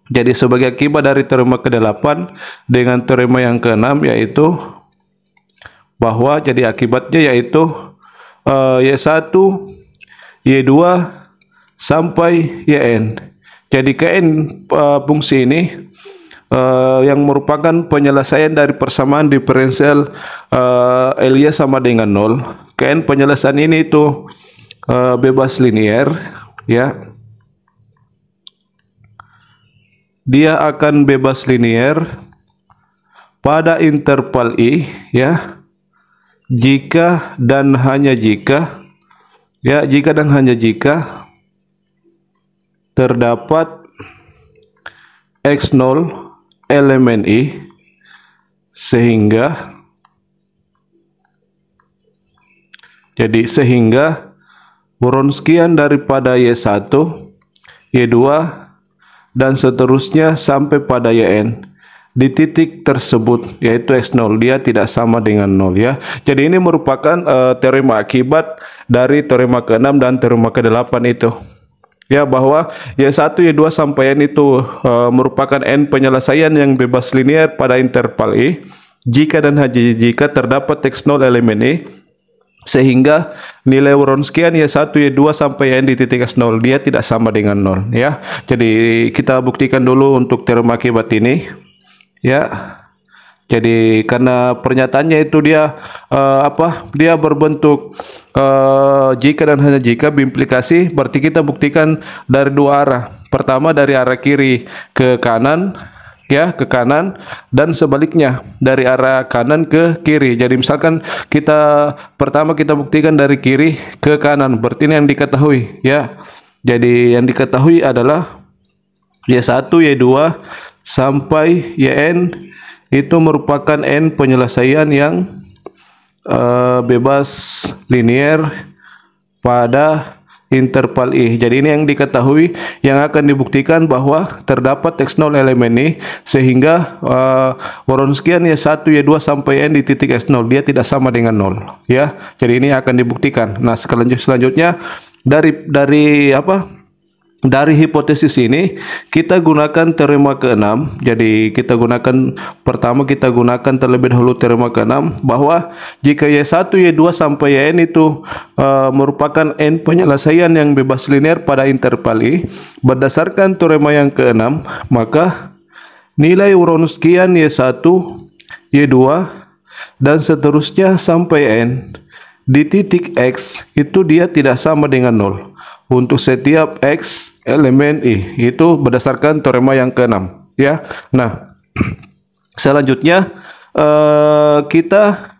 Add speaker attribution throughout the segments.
Speaker 1: Jadi sebagai akibat dari teorema ke-8 dengan teorema yang ke-6 yaitu bahwa jadi akibatnya yaitu Y1, Y2 sampai Yn. Jadi Kn fungsi ini yang merupakan penyelesaian dari persamaan diferensial Lia sama dengan 0. Kn penyelesaian ini itu bebas linier, ya. Dia akan bebas linier pada interval I, ya, jika dan hanya jika, ya, jika dan hanya jika terdapat X0 elemen I sehingga Wronskian daripada Y1, Y2 dan seterusnya sampai pada Yn di titik tersebut yaitu X0 dia tidak sama dengan 0, ya. Jadi ini merupakan teorema akibat dari teorema ke-6 dan teorema ke-8 itu, ya, bahwa Y1, Y2 sampai N itu merupakan N penyelesaian yang bebas linear pada interval I jika dan hanya jika terdapat X0 elemen I sehingga nilai Wronskian Y1, Y2 sampai N di titik X0 dia tidak sama dengan 0, ya. Jadi kita buktikan dulu untuk teorema akibat ini, ya. Jadi karena pernyataannya itu dia dia berbentuk jika dan hanya jika berimplikasi, berarti kita buktikan dari dua arah. Pertama dari arah kiri ke kanan, ya, ke kanan, dan sebaliknya dari arah kanan ke kiri. Jadi misalkan pertama kita buktikan dari kiri ke kanan, berarti ini yang diketahui, ya. Jadi yang diketahui adalah Y1, Y2 sampai Yn itu merupakan N penyelesaian yang bebas linier pada interval I. Jadi ini yang diketahui, yang akan dibuktikan bahwa terdapat X0 elemen I sehingga Wronskian Y1, Y2 sampai N di titik X0 dia tidak sama dengan 0, ya. Jadi ini akan dibuktikan. Nah, selanjutnya dari hipotesis ini kita gunakan teorema ke-6. Jadi pertama kita gunakan terlebih dahulu teorema ke-6 bahwa jika Y1, Y2 sampai Yn itu merupakan N penyelesaian yang bebas linear pada interval I, berdasarkan teorema yang ke-6 maka nilai Wronskian Y1, Y2 dan seterusnya sampai N di titik X itu dia tidak sama dengan 0 untuk setiap X elemen I. Itu berdasarkan teorema yang ke-6, ya. Nah, selanjutnya kita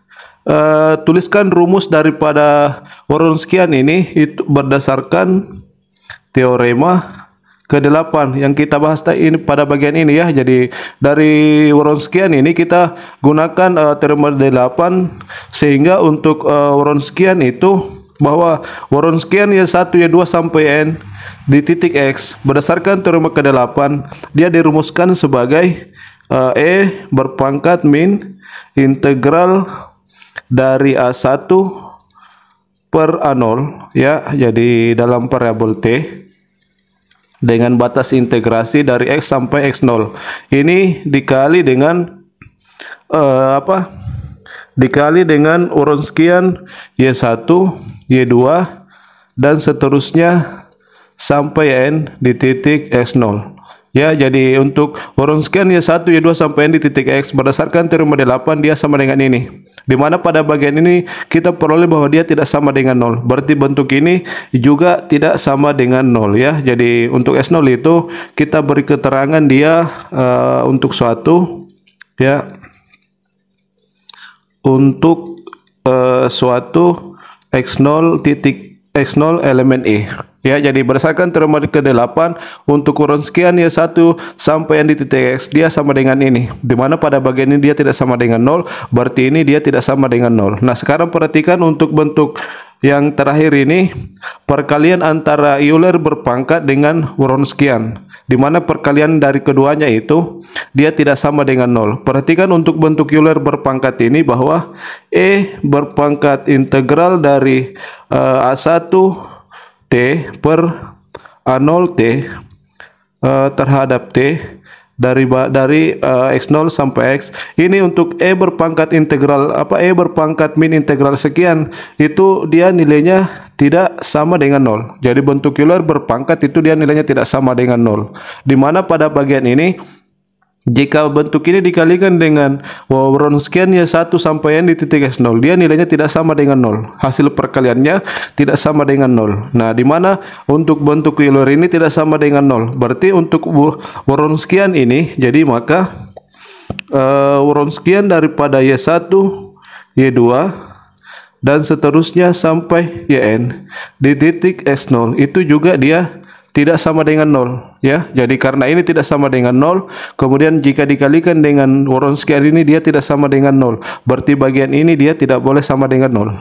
Speaker 1: tuliskan rumus daripada Wronskian ini itu berdasarkan teorema ke-8 yang kita bahas ini pada bagian ini, ya. Jadi dari Wronskian ini kita gunakan teorema 8 sehingga untuk Wronskian itu bahwa Wronskian Y1, Y2 sampai N di titik X berdasarkan teorema ke-8 dia dirumuskan sebagai E berpangkat min integral dari A1 per A0, ya. Jadi dalam variabel T dengan batas integrasi dari X sampai X0 ini dikali dengan dikali dengan Wronskian Y1, Y2 dan seterusnya sampai N di titik X0, ya. Jadi untuk Wronskian Y1, Y2 sampai N di titik X berdasarkan teorema 8 dia sama dengan ini, dimana pada bagian ini kita peroleh bahwa dia tidak sama dengan 0, berarti bentuk ini juga tidak sama dengan 0, ya. Jadi untuk S0 itu kita beri keterangan dia untuk suatu, ya, untuk suatu X0 titik X0 elemen I, ya. Jadi berdasarkan teorema ke-8 untuk Wronskian Y1 sampai N di titik X dia sama dengan ini, dimana pada bagian ini dia tidak sama dengan 0, berarti ini dia tidak sama dengan 0. Nah, sekarang perhatikan untuk bentuk yang terakhir ini perkalian antara Euler berpangkat dengan Wronskian, di mana perkalian dari keduanya itu dia tidak sama dengan 0. Perhatikan untuk bentuk Euler berpangkat ini bahwa E berpangkat integral dari A1 T per A0 T terhadap T dari X0 sampai X. Ini untuk E berpangkat integral E berpangkat min integral sekian, itu dia nilainya tidak sama dengan 0. Jadi bentuk Euler berpangkat itu dia nilainya tidak sama dengan 0. Di mana pada bagian ini jika bentuk ini dikalikan dengan Wronskian ya 1 sampai n di titik x0, dia nilainya tidak sama dengan 0. Hasil perkaliannya tidak sama dengan 0. Nah, di mana untuk bentuk Euler ini tidak sama dengan 0. Berarti untuk Wronskian ini, jadi maka Wronskian daripada y1, y2 dan seterusnya sampai yn di titik x0 itu juga dia tidak sama dengan 0 ya. Jadi karena ini tidak sama dengan 0, kemudian jika dikalikan dengan Wronskian ini dia tidak sama dengan 0. Berarti bagian ini dia tidak boleh sama dengan 0.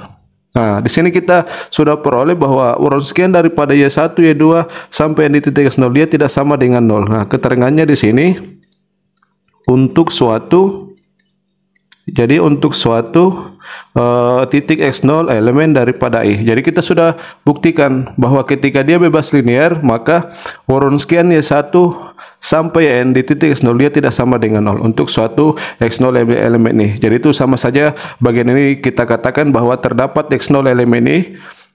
Speaker 1: Nah, di sini kita sudah peroleh bahwa Wronskian daripada y1, y2 sampai di titik x0 dia tidak sama dengan 0. Nah, keterangannya di sini untuk suatu titik x0 elemen daripada I. Jadi kita sudah buktikan bahwa ketika dia bebas linear, maka Wronskian y1 sampai n di titik x0 dia tidak sama dengan 0 untuk suatu x0 elemen I. Jadi itu sama saja bagian ini kita katakan bahwa terdapat x0 elemen I,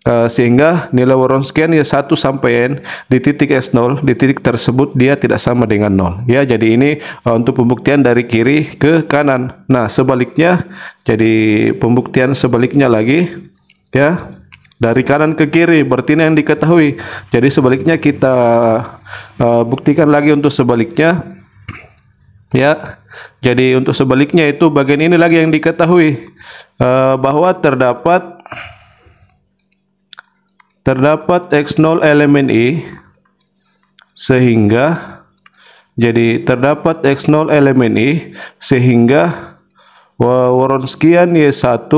Speaker 1: sehingga nilai Wronskian y1 sampai n di titik x0 di titik tersebut dia tidak sama dengan 0 ya. Jadi ini untuk pembuktian dari kiri ke kanan. Nah, sebaliknya, jadi pembuktian sebaliknya lagi ya, dari kanan ke kiri, berarti ini yang diketahui. Jadi sebaliknya kita buktikan lagi untuk sebaliknya ya. Jadi untuk sebaliknya itu bagian ini lagi yang diketahui, bahwa terdapat x0 elemen I, sehingga jadi terdapat x0 elemen I sehingga Wronskian y1,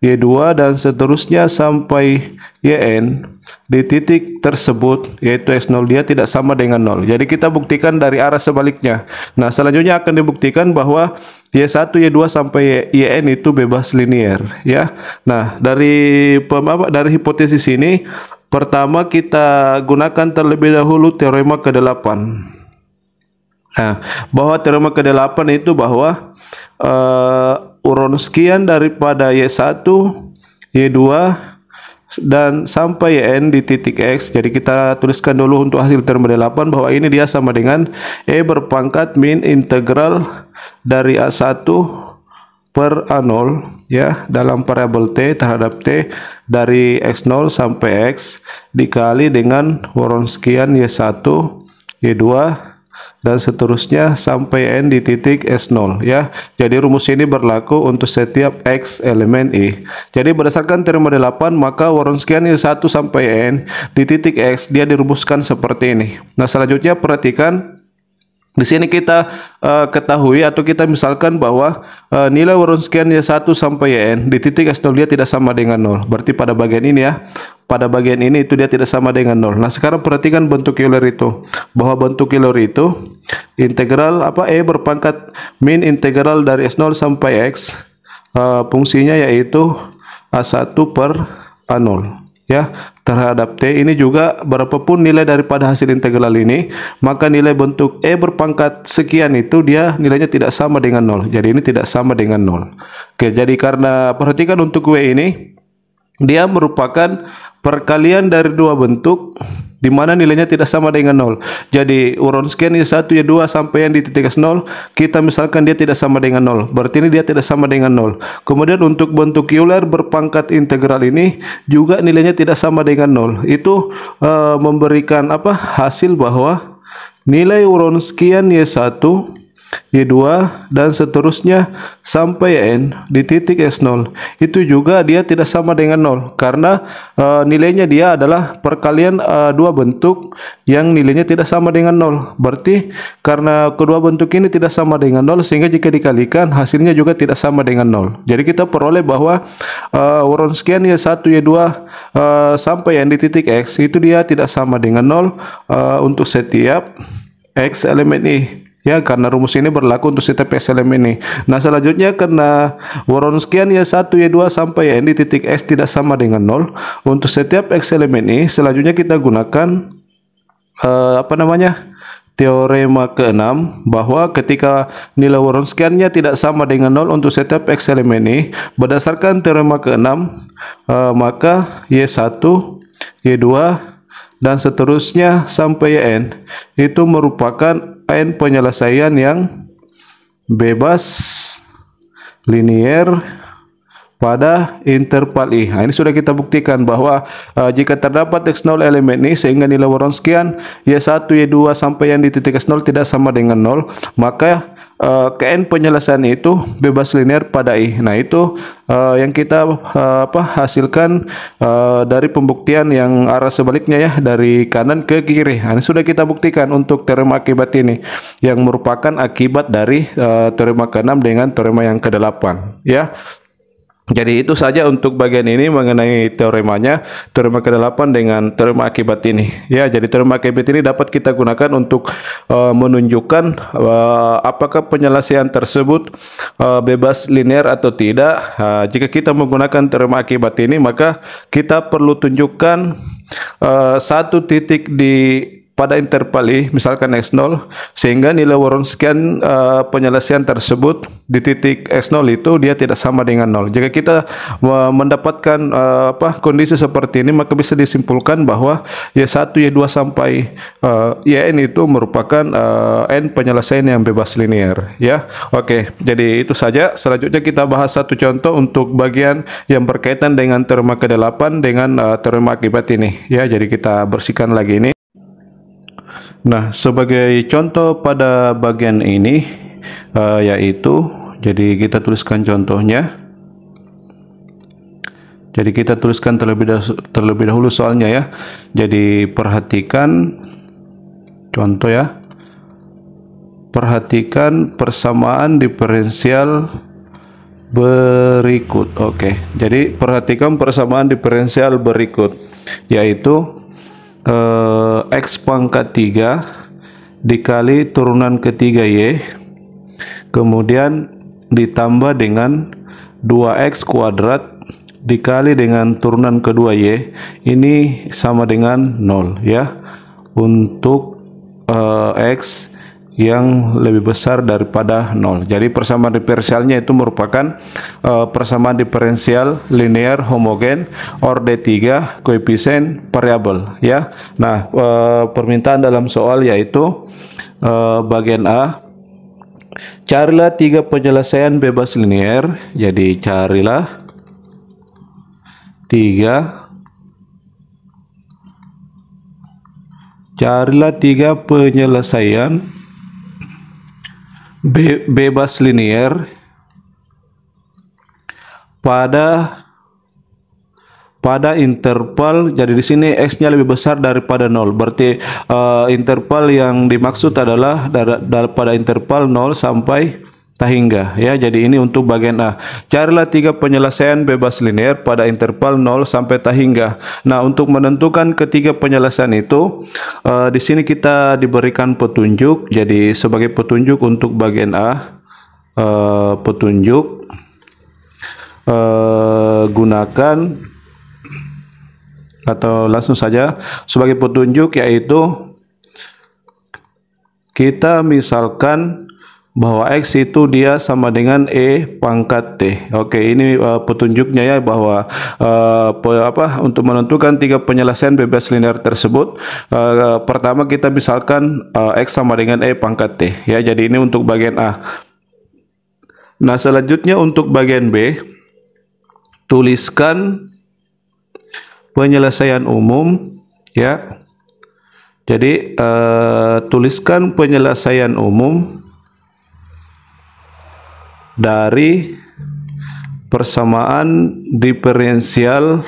Speaker 1: y2 dan seterusnya sampai yn di titik tersebut yaitu x0 dia tidak sama dengan 0. Jadi kita buktikan dari arah sebaliknya. Nah, selanjutnya akan dibuktikan bahwa y1, y2 sampai yn itu bebas linear ya. Nah, dari hipotesis ini pertama kita gunakan terlebih dahulu teorema ke-8. Nah, bahwa teorema ke-8 itu bahwa Wronskian daripada y1, y2 dan sampai yn di titik x. Jadi kita tuliskan dulu untuk hasil teorema 8 bahwa ini dia sama dengan E berpangkat min integral dari A1 per A0 ya dalam variabel T terhadap T dari x0 sampai x dikali dengan Wronskian y1, y2 dan seterusnya sampai n di titik S0 ya. Jadi rumus ini berlaku untuk setiap x elemen I. Jadi berdasarkan teorema 8 maka Wronskian y1 sampai n di titik x dia dirumuskan seperti ini. Nah, selanjutnya perhatikan di sini kita ketahui atau kita misalkan bahwa nilai Wronskian y1 sampai n di titik S0 dia tidak sama dengan 0. Berarti pada bagian ini ya, pada bagian ini itu dia tidak sama dengan 0. Nah, sekarang perhatikan bentuk Euler itu, bahwa bentuk Euler itu integral E berpangkat min integral dari S0 sampai x, fungsinya yaitu A1 per A0 ya terhadap T. Ini juga berapapun nilai daripada hasil integral ini, maka nilai bentuk E berpangkat sekian itu dia nilainya tidak sama dengan 0. Jadi ini tidak sama dengan 0. Oke, jadi karena perhatikan untuk W ini dia merupakan perkalian dari dua bentuk di mana nilainya tidak sama dengan 0. Jadi Wronskian y1, y2 sampai yang di titik S0 kita misalkan dia tidak sama dengan 0. Berarti ini dia tidak sama dengan 0. Kemudian untuk bentuk Euler berpangkat integral ini juga nilainya tidak sama dengan 0. Itu memberikan hasil bahwa nilai Wronskian y1, y2 dan seterusnya sampai n di titik S0 itu juga dia tidak sama dengan 0 karena nilainya dia adalah perkalian dua bentuk yang nilainya tidak sama dengan 0. Berarti karena kedua bentuk ini tidak sama dengan 0 sehingga jika dikalikan hasilnya juga tidak sama dengan 0. Jadi kita peroleh bahwa Wronskian y1, y2 sampai n di titik x itu dia tidak sama dengan 0 untuk setiap x elemen I. Ya, karena rumus ini berlaku untuk setiap x elemen ini. Nah, selanjutnya karena Wronskian y1, y2 sampai n di titik x tidak sama dengan 0 untuk setiap x elemen ini, selanjutnya kita gunakan teorema ke-6 bahwa ketika nilai Wronskiannya tidak sama dengan 0 untuk setiap X elemen I, berdasarkan teorema ke-6, maka Y1, Y2, dan seterusnya sampai Yn itu merupakan n penyelesaian yang bebas linier pada interval I. Nah, ini sudah kita buktikan bahwa jika terdapat X0 elemen I sehingga nilai Wronskian Y1, Y2 sampai yang di titik X0 tidak sama dengan 0, maka Kn penyelesaian itu bebas linear pada I. Nah, itu yang kita hasilkan dari pembuktian yang arah sebaliknya ya, dari kanan ke kiri. Nah, ini sudah kita buktikan untuk teorema akibat ini yang merupakan akibat dari teorema ke-6 dengan teorema yang ke-8 ya. Jadi itu saja untuk bagian ini mengenai teoremanya, teorema ke-8 dengan teorema akibat ini. Ya, jadi teorema akibat ini dapat kita gunakan untuk menunjukkan apakah penyelesaian tersebut bebas linear atau tidak. Jika kita menggunakan teorema akibat ini, maka kita perlu tunjukkan satu titik pada interval I, misalkan X0, sehingga nilai Wronskian penyelesaian tersebut di titik X0 itu dia tidak sama dengan 0. Jika kita mendapatkan kondisi seperti ini, maka bisa disimpulkan bahwa Y1, Y2 sampai Yn itu merupakan n penyelesaian yang bebas linear ya. Oke, jadi itu saja. Selanjutnya kita bahas satu contoh untuk bagian yang berkaitan dengan teorema ke-8 dengan teorema akibat ini ya. Jadi kita bersihkan lagi ini. Nah, sebagai contoh pada bagian ini yaitu, jadi kita tuliskan contohnya. Jadi kita tuliskan terlebih dahulu soalnya ya. Jadi perhatikan contoh ya. Perhatikan persamaan diferensial berikut. Oke, jadi perhatikan persamaan diferensial berikut, yaitu X pangkat 3 dikali turunan ketiga Y kemudian ditambah dengan 2X kuadrat dikali dengan turunan kedua Y, ini sama dengan 0 ya, untuk X yang lebih besar daripada 0. Jadi persamaan diferensialnya itu merupakan persamaan diferensial linear homogen orde 3 koefisien variabel ya. Nah, permintaan dalam soal yaitu bagian A, carilah 3 penyelesaian bebas linear. Jadi carilah 3 penyelesaian bebas linear pada interval. Jadi di sini X-nya lebih besar daripada 0. Berarti interval yang dimaksud adalah pada interval 0 sampai tahingga ya. Jadi ini untuk bagian A. Carilah 3 penyelesaian bebas linear pada interval 0 sampai tahingga. Nah, untuk menentukan ketiga penyelesaian itu di sini kita diberikan petunjuk. Jadi sebagai petunjuk untuk bagian A, petunjuk gunakan atau langsung saja sebagai petunjuk, yaitu kita misalkan bahwa X itu dia sama dengan E pangkat T. Oke, ini petunjuknya ya, bahwa untuk menentukan 3 penyelesaian bebas linear tersebut, pertama kita misalkan X sama dengan E pangkat T ya. Jadi ini untuk bagian A. Nah, selanjutnya untuk bagian B, tuliskan penyelesaian umum ya. Jadi tuliskan penyelesaian umum dari persamaan diferensial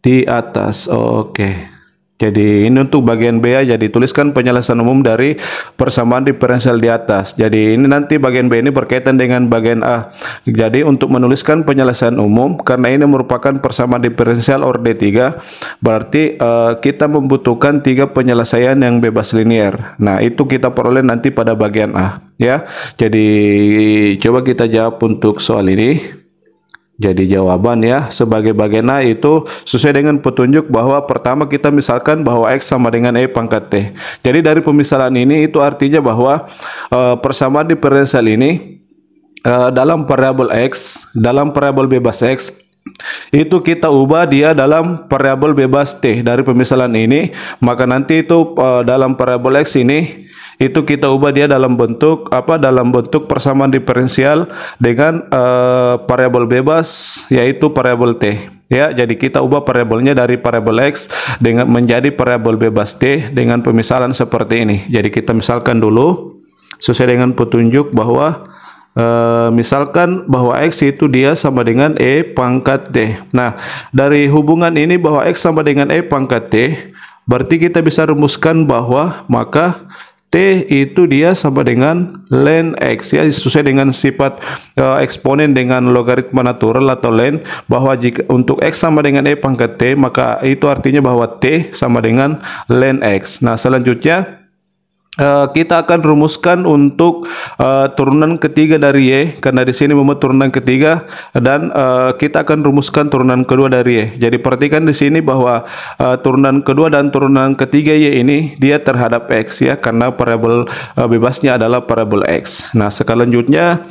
Speaker 1: di atas. Oke. Jadi ini untuk bagian B ya. Jadi tuliskan penyelesaian umum dari persamaan diferensial di atas. Jadi ini nanti bagian B ini berkaitan dengan bagian A. Jadi untuk menuliskan penyelesaian umum, karena ini merupakan persamaan diferensial orde 3, berarti kita membutuhkan 3 penyelesaian yang bebas linear. Nah, itu kita peroleh nanti pada bagian A ya. Jadi coba kita jawab untuk soal ini. Jadi jawaban ya sebagai bagian A itu sesuai dengan petunjuk bahwa pertama kita misalkan bahwa X sama dengan E pangkat T. Jadi dari pemisalan ini itu artinya bahwa persamaan diferensial ini dalam variabel X, dalam variabel bebas X itu kita ubah dia dalam variabel bebas T. Dari pemisalan ini maka nanti itu dalam variabel X ini itu kita ubah dia dalam bentuk apa, dalam bentuk persamaan diferensial dengan variabel bebas yaitu variabel T ya. Jadi kita ubah variabelnya dari variabel X dengan menjadi variabel bebas T dengan pemisalan seperti ini. Jadi kita misalkan dulu sesuai dengan petunjuk bahwa misalkan bahwa X itu dia sama dengan E pangkat T. Nah, dari hubungan ini bahwa X sama dengan E pangkat T, berarti kita bisa rumuskan bahwa maka T itu dia sama dengan ln X ya, sesuai dengan sifat eksponen dengan logaritma natural atau ln, bahwa jika untuk X sama dengan E pangkat T maka itu artinya bahwa T sama dengan ln X. Nah, selanjutnya kita akan rumuskan untuk turunan ketiga dari Y, karena di sini memang turunan ketiga, dan kita akan rumuskan turunan kedua dari Y. Jadi perhatikan di sini bahwa turunan kedua dan turunan ketiga Y ini dia terhadap X ya, karena variabel bebasnya adalah variabel X. Nah, selanjutnya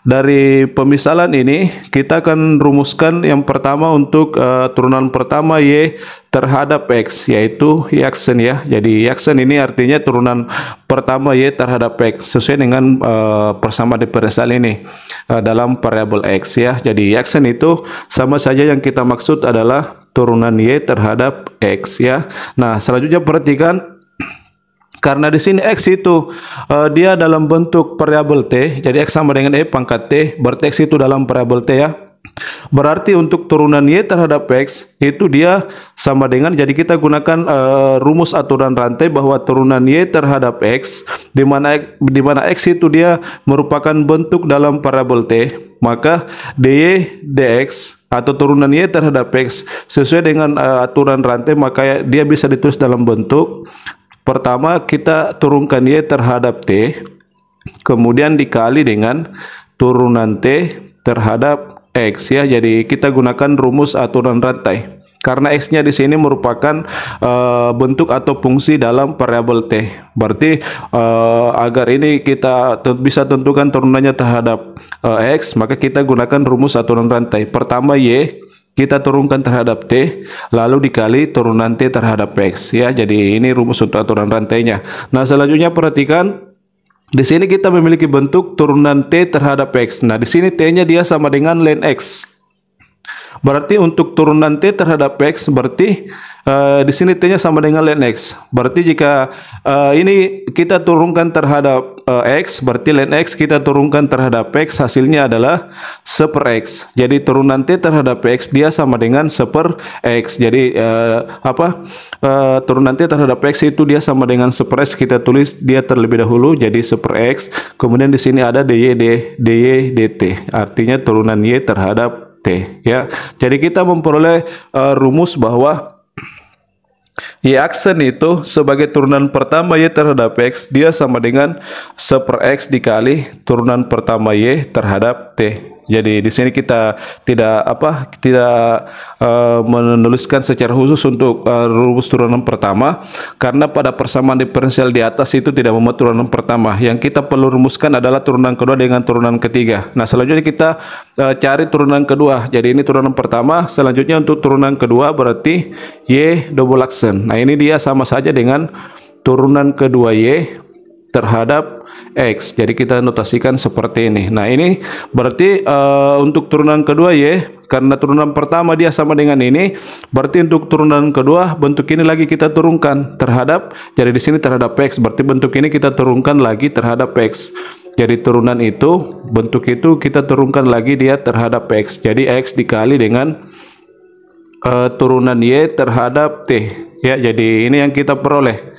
Speaker 1: dari pemisalan ini kita akan rumuskan yang pertama untuk turunan pertama Y terhadap X, yaitu Yaksen ya. Jadi Yaksen ini artinya turunan pertama Y terhadap X sesuai dengan persamaan diferensial ini dalam variabel X ya. Jadi Yaksen itu sama saja yang kita maksud adalah turunan Y terhadap X ya. Nah, selanjutnya perhatikan, karena di sini X itu dia dalam bentuk variabel T, jadi X sama dengan E pangkat T, berarti X itu dalam variabel T ya. Berarti untuk turunan Y terhadap X itu dia sama dengan, jadi kita gunakan rumus aturan rantai bahwa turunan Y terhadap X di mana X itu dia merupakan bentuk dalam variabel T, maka dy dx atau turunan Y terhadap X sesuai dengan aturan rantai maka dia bisa ditulis dalam bentuk pertama kita turunkan Y terhadap T, kemudian dikali dengan turunan T terhadap X ya. Jadi kita gunakan rumus aturan rantai karena X-nya di sini merupakan bentuk atau fungsi dalam variabel T. Berarti agar ini kita bisa tentukan turunannya terhadap X, maka kita gunakan rumus aturan rantai. Pertama Y kita turunkan terhadap T, lalu dikali turunan T terhadap X ya. Jadi ini rumus untuk aturan rantainya. Nah, selanjutnya perhatikan di sini kita memiliki bentuk turunan T terhadap X. Nah, di sini T-nya dia sama dengan ln X. Berarti untuk turunan T terhadap X berarti di sini T-nya sama dengan ln X. Berarti jika ini kita turunkan terhadap X, berarti ln X kita turunkan terhadap X, hasilnya adalah 1/X. Jadi turunan T terhadap X dia sama dengan 1/X. Jadi turunan T terhadap X itu dia sama dengan 1/X. Kita tulis dia terlebih dahulu jadi 1/X. Kemudian di sini ada dy dt. Artinya turunan Y terhadap T ya. Jadi kita memperoleh rumus bahwa Y aksen itu sebagai turunan pertama Y terhadap X dia sama dengan 1/X dikali turunan pertama Y terhadap T. Jadi di sini kita tidak menuliskan secara khusus untuk rumus turunan pertama karena pada persamaan diferensial di atas itu tidak memuat turunan pertama. Yang kita perlu rumuskan adalah turunan kedua dengan turunan ketiga. Nah, selanjutnya kita cari turunan kedua. Jadi ini turunan pertama, selanjutnya untuk turunan kedua berarti Y double aksen. Nah, ini dia sama saja dengan turunan kedua Y terhadap X. Jadi kita notasikan seperti ini. Nah, ini berarti untuk turunan kedua Y, karena turunan pertama dia sama dengan ini, berarti untuk turunan kedua bentuk ini lagi kita turunkan terhadap, jadi di sini terhadap X, berarti bentuk ini kita turunkan lagi terhadap X. Jadi turunan itu, bentuk itu kita turunkan lagi dia terhadap X. Jadi X dikali dengan turunan Y terhadap T. Ya, jadi ini yang kita peroleh.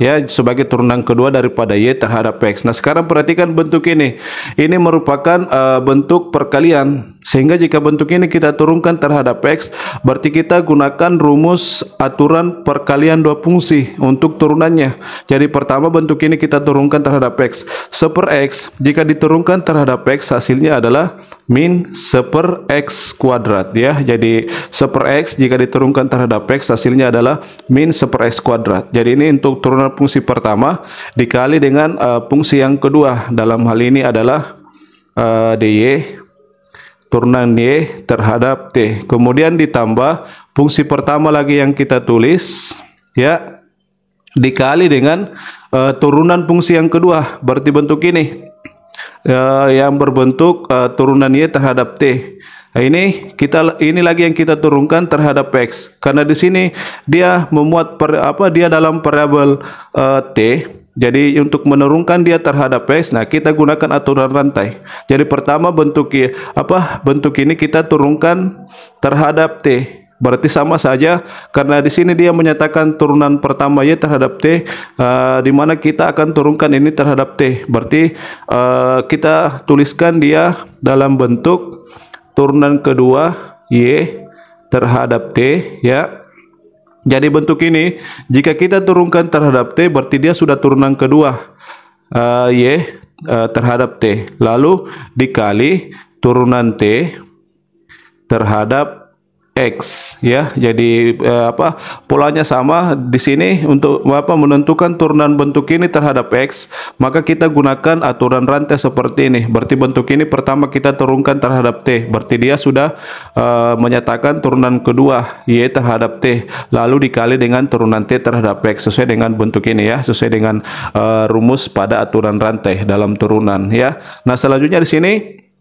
Speaker 1: ya, sebagai turunan kedua daripada Y terhadap X. Nah, sekarang perhatikan bentuk ini. Ini merupakan bentuk perkalian, sehingga jika bentuk ini kita turunkan terhadap X, berarti kita gunakan rumus aturan perkalian dua fungsi untuk turunannya. Jadi pertama bentuk ini kita turunkan terhadap X. 1/X jika diturunkan terhadap X, hasilnya adalah min 1/X kuadrat, ya. Jadi 1/X jika diturunkan terhadap X, hasilnya adalah min 1/X kuadrat. Jadi ini untuk turunan fungsi pertama dikali dengan fungsi yang kedua, dalam hal ini adalah dy turunan Y terhadap T, kemudian ditambah fungsi pertama lagi yang kita tulis, ya, dikali dengan turunan fungsi yang kedua, berarti bentuk ini yang berbentuk turunan Y terhadap T. Nah, ini lagi yang kita turunkan terhadap X, karena di sini dia memuat dia dalam variabel T. Jadi untuk menurunkan dia terhadap X, nah kita gunakan aturan rantai. Jadi pertama bentuk ini kita turunkan terhadap T. Berarti sama saja, karena di sini dia menyatakan turunan pertama Y terhadap T, di mana kita akan turunkan ini terhadap T. Berarti kita tuliskan dia dalam bentuk turunan kedua Y terhadap T, ya. Jadi bentuk ini jika kita turunkan terhadap T, berarti dia sudah turunan kedua Y terhadap T, lalu dikali turunan T terhadap X, ya. Jadi polanya sama di sini. Untuk menentukan turunan bentuk ini terhadap X, maka kita gunakan aturan rantai seperti ini. Berarti bentuk ini pertama kita turunkan terhadap T, berarti dia sudah menyatakan turunan kedua Y terhadap T, lalu dikali dengan turunan T terhadap X, sesuai dengan bentuk ini, ya, sesuai dengan rumus pada aturan rantai dalam turunan, ya. Nah, selanjutnya di sini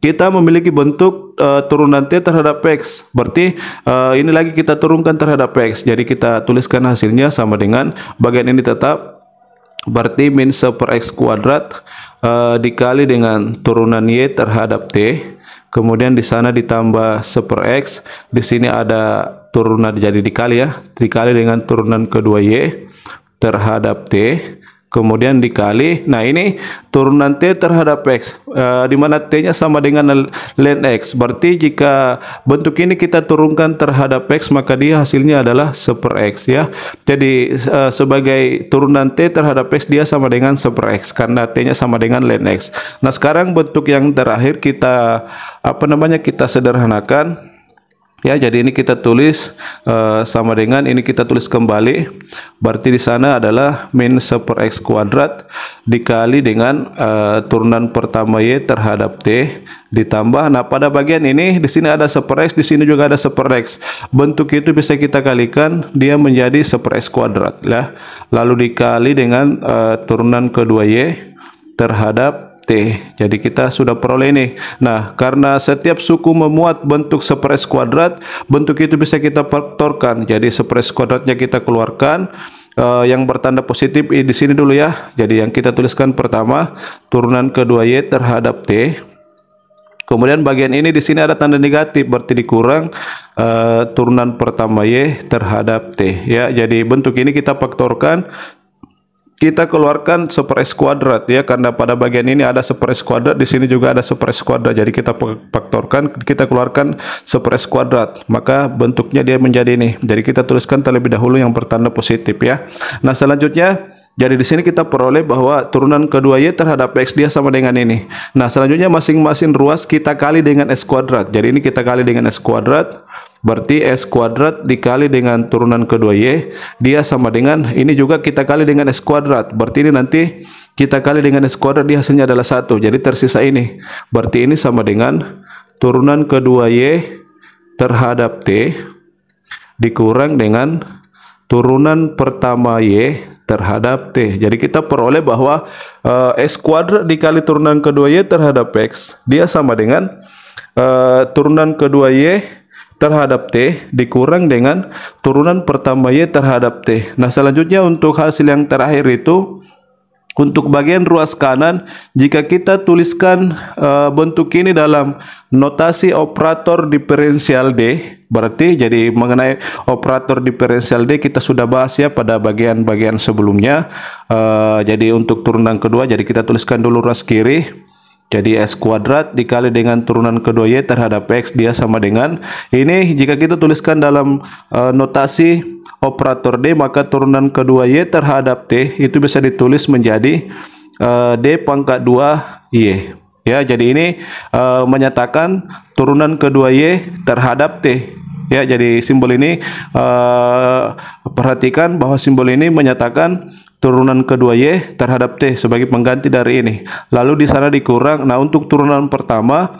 Speaker 1: kita memiliki bentuk turunan T terhadap X. Berarti ini lagi kita turunkan terhadap X. Jadi kita tuliskan hasilnya sama dengan bagian ini tetap, berarti min 1/X kuadrat dikali dengan turunan Y terhadap T. Kemudian di sana ditambah 1/X. Di sini ada turunan, jadi dikali, ya. Dikali dengan turunan kedua Y terhadap T. Kemudian dikali, nah ini turunan T terhadap X, di mana T-nya sama dengan ln X. Berarti jika bentuk ini kita turunkan terhadap X, maka dia hasilnya adalah 1/X, ya. Jadi sebagai turunan T terhadap X, dia sama dengan 1/X, karena T-nya sama dengan ln X. Nah, sekarang bentuk yang terakhir kita kita sederhanakan. Ya, jadi ini kita tulis sama dengan ini kita tulis kembali. Berarti di sana adalah min 1/X kuadrat dikali dengan turunan pertama Y terhadap T ditambah. Nah, pada bagian ini di sini ada 1/X, di sini juga ada 1/X. Bentuk itu bisa kita kalikan, dia menjadi 1/X kuadrat, ya. Lalu dikali dengan turunan kedua Y terhadap T. Jadi kita sudah peroleh ini. Nah, karena setiap suku memuat bentuk 1/X kuadrat, bentuk itu bisa kita faktorkan. Jadi 1/X kuadratnya kita keluarkan, yang bertanda positif di sini dulu, ya. Jadi yang kita tuliskan pertama turunan kedua Y terhadap T. Kemudian bagian ini di sini ada tanda negatif, berarti dikurang turunan pertama Y terhadap T, ya. Jadi bentuk ini kita faktorkan, kita keluarkan 1/X kuadrat, ya, karena pada bagian ini ada 1/X kuadrat, di sini juga ada 1/X kuadrat. Jadi kita faktorkan, kita keluarkan 1/X kuadrat, maka bentuknya dia menjadi ini. Jadi kita tuliskan terlebih dahulu yang bertanda positif, ya. Nah, selanjutnya jadi di sini kita peroleh bahwa turunan kedua Y terhadap X dia sama dengan ini. Nah, selanjutnya masing-masing ruas kita kali dengan X kuadrat. Jadi ini kita kali dengan X kuadrat. Berarti X kuadrat dikali dengan turunan kedua Y, dia sama dengan ini juga kita kali dengan X kuadrat. Berarti ini nanti kita kali dengan X kuadrat, dia hasilnya adalah 1. Jadi tersisa ini. Berarti ini sama dengan turunan kedua Y terhadap T dikurang dengan turunan pertama Y terhadap T. Jadi kita peroleh bahwa X kuadrat dikali turunan kedua Y terhadap X, dia sama dengan turunan kedua Y terhadap T dikurang dengan turunan pertama Y terhadap T. Nah, selanjutnya untuk hasil yang terakhir itu Untuk bagian ruas kanan, jika kita tuliskan bentuk ini dalam notasi operator diferensial D, berarti jadi mengenai operator diferensial D kita sudah bahas ya pada bagian-bagian sebelumnya. Jadi untuk turunan kedua, jadi kita tuliskan dulu ruas kiri. Jadi S kuadrat dikali dengan turunan kedua Y terhadap X, dia sama dengan ini. Jika kita tuliskan dalam notasi operator D, maka turunan kedua Y terhadap T itu bisa ditulis menjadi D pangkat 2 Y. Ya, jadi ini menyatakan turunan kedua Y terhadap T. Ya, jadi simbol ini perhatikan bahwa simbol ini menyatakan turunan kedua Y terhadap T sebagai pengganti dari ini. Lalu di sana dikurang. Nah, untuk turunan pertama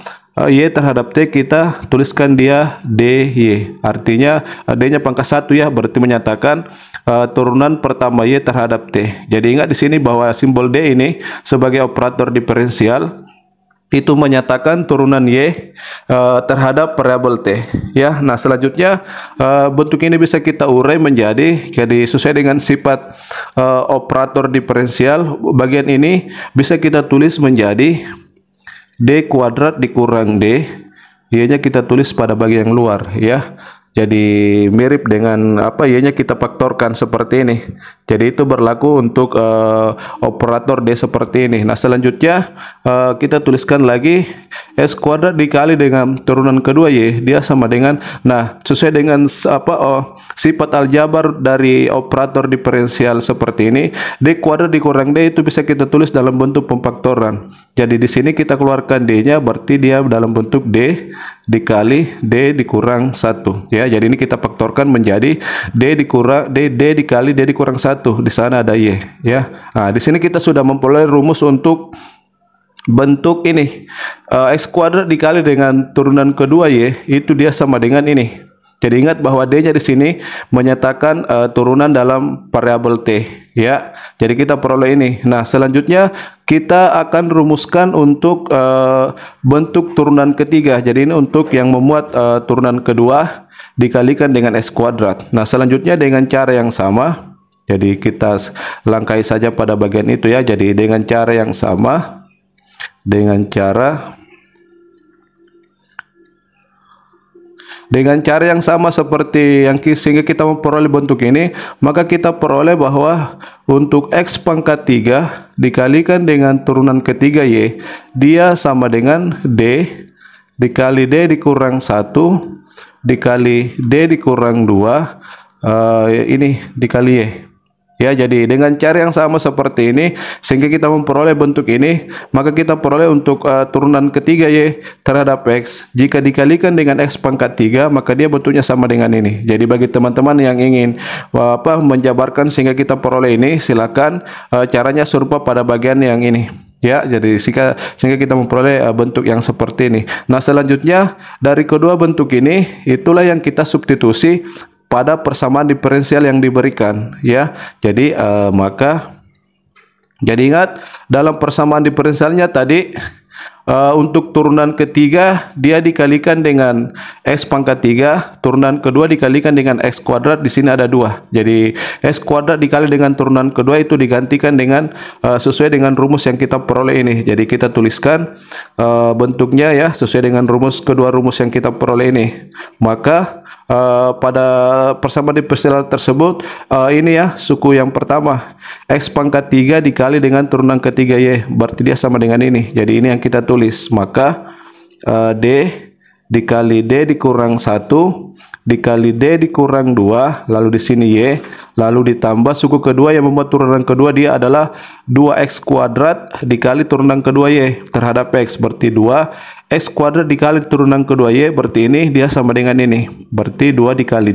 Speaker 1: Y terhadap T kita tuliskan dia DY. Artinya D-nya pangkat 1 ya, berarti menyatakan turunan pertama Y terhadap T. Jadi ingat di sini bahwa simbol D ini sebagai operator diferensial itu menyatakan turunan Y terhadap variabel T ya. Nah, selanjutnya bentuk ini bisa kita urai menjadi, jadi sesuai dengan sifat operator diferensial, bagian ini bisa kita tulis menjadi D kuadrat dikurang D, Y-nya kita tulis pada bagian luar ya. Jadi mirip dengan apa, Y-nya kita faktorkan seperti ini. Jadi itu berlaku untuk operator D seperti ini. Nah, selanjutnya kita tuliskan lagi S kuadrat dikali dengan turunan kedua Y, dia sama dengan, nah sesuai dengan sifat aljabar dari operator diferensial seperti ini, D kuadrat dikurang D itu bisa kita tulis dalam bentuk pemfaktoran. Jadi di sini kita keluarkan D-nya, berarti dia dalam bentuk D dikali D dikurang 1 ya. Jadi ini kita faktorkan menjadi D dikali D dikurang 1. Di sana ada Y ya. Nah, di sini kita sudah memperoleh rumus untuk bentuk ini. X kuadrat dikali dengan turunan kedua Y itu dia sama dengan ini. Jadi ingat bahwa D-nya di sini menyatakan turunan dalam variabel T ya. Jadi kita peroleh ini. Nah, selanjutnya kita akan rumuskan untuk bentuk turunan ketiga. Jadi ini untuk yang memuat turunan kedua dikalikan dengan S kuadrat. Nah, selanjutnya dengan cara yang sama. Jadi kita langkahi saja pada bagian itu ya. Jadi dengan cara yang sama, dengan cara yang sama seperti yang sehingga kita memperoleh bentuk ini, maka kita peroleh bahwa untuk X pangkat 3 dikalikan dengan turunan ketiga Y, dia sama dengan D dikali D dikurang 1 dikali D dikurang 2 ini dikali Y. Ya, jadi dengan cara yang sama seperti ini sehingga kita memperoleh bentuk ini, maka kita peroleh untuk turunan ketiga Y terhadap X jika dikalikan dengan X pangkat 3, maka dia bentuknya sama dengan ini. Jadi bagi teman-teman yang ingin menjabarkan sehingga kita peroleh ini, silakan caranya serupa pada bagian yang ini. Ya, jadi sehingga kita memperoleh bentuk yang seperti ini. Nah, selanjutnya dari kedua bentuk ini itulah yang kita substitusi pada persamaan diferensial yang diberikan ya. Jadi jadi ingat dalam persamaan diferensialnya tadi untuk turunan ketiga dia dikalikan dengan X pangkat 3, turunan kedua dikalikan dengan X kuadrat, di sini ada 2. Jadi X kuadrat dikali dengan turunan kedua itu digantikan dengan sesuai dengan rumus yang kita peroleh ini. Jadi kita tuliskan bentuknya ya sesuai dengan kedua rumus yang kita peroleh ini. Maka pada persamaan diferensial tersebut ini ya, suku yang pertama X pangkat 3 dikali dengan turunan ketiga Y, berarti dia sama dengan ini. Jadi ini yang kita tulis. Maka D dikali D dikurang 1 dikali D dikurang 2, lalu di sini Y, lalu ditambah suku kedua yang membuat turunan kedua dia adalah 2X kuadrat dikali turunan kedua Y terhadap X, berarti 2X kuadrat dikali turunan kedua Y, berarti ini dia sama dengan ini, berarti 2 dikali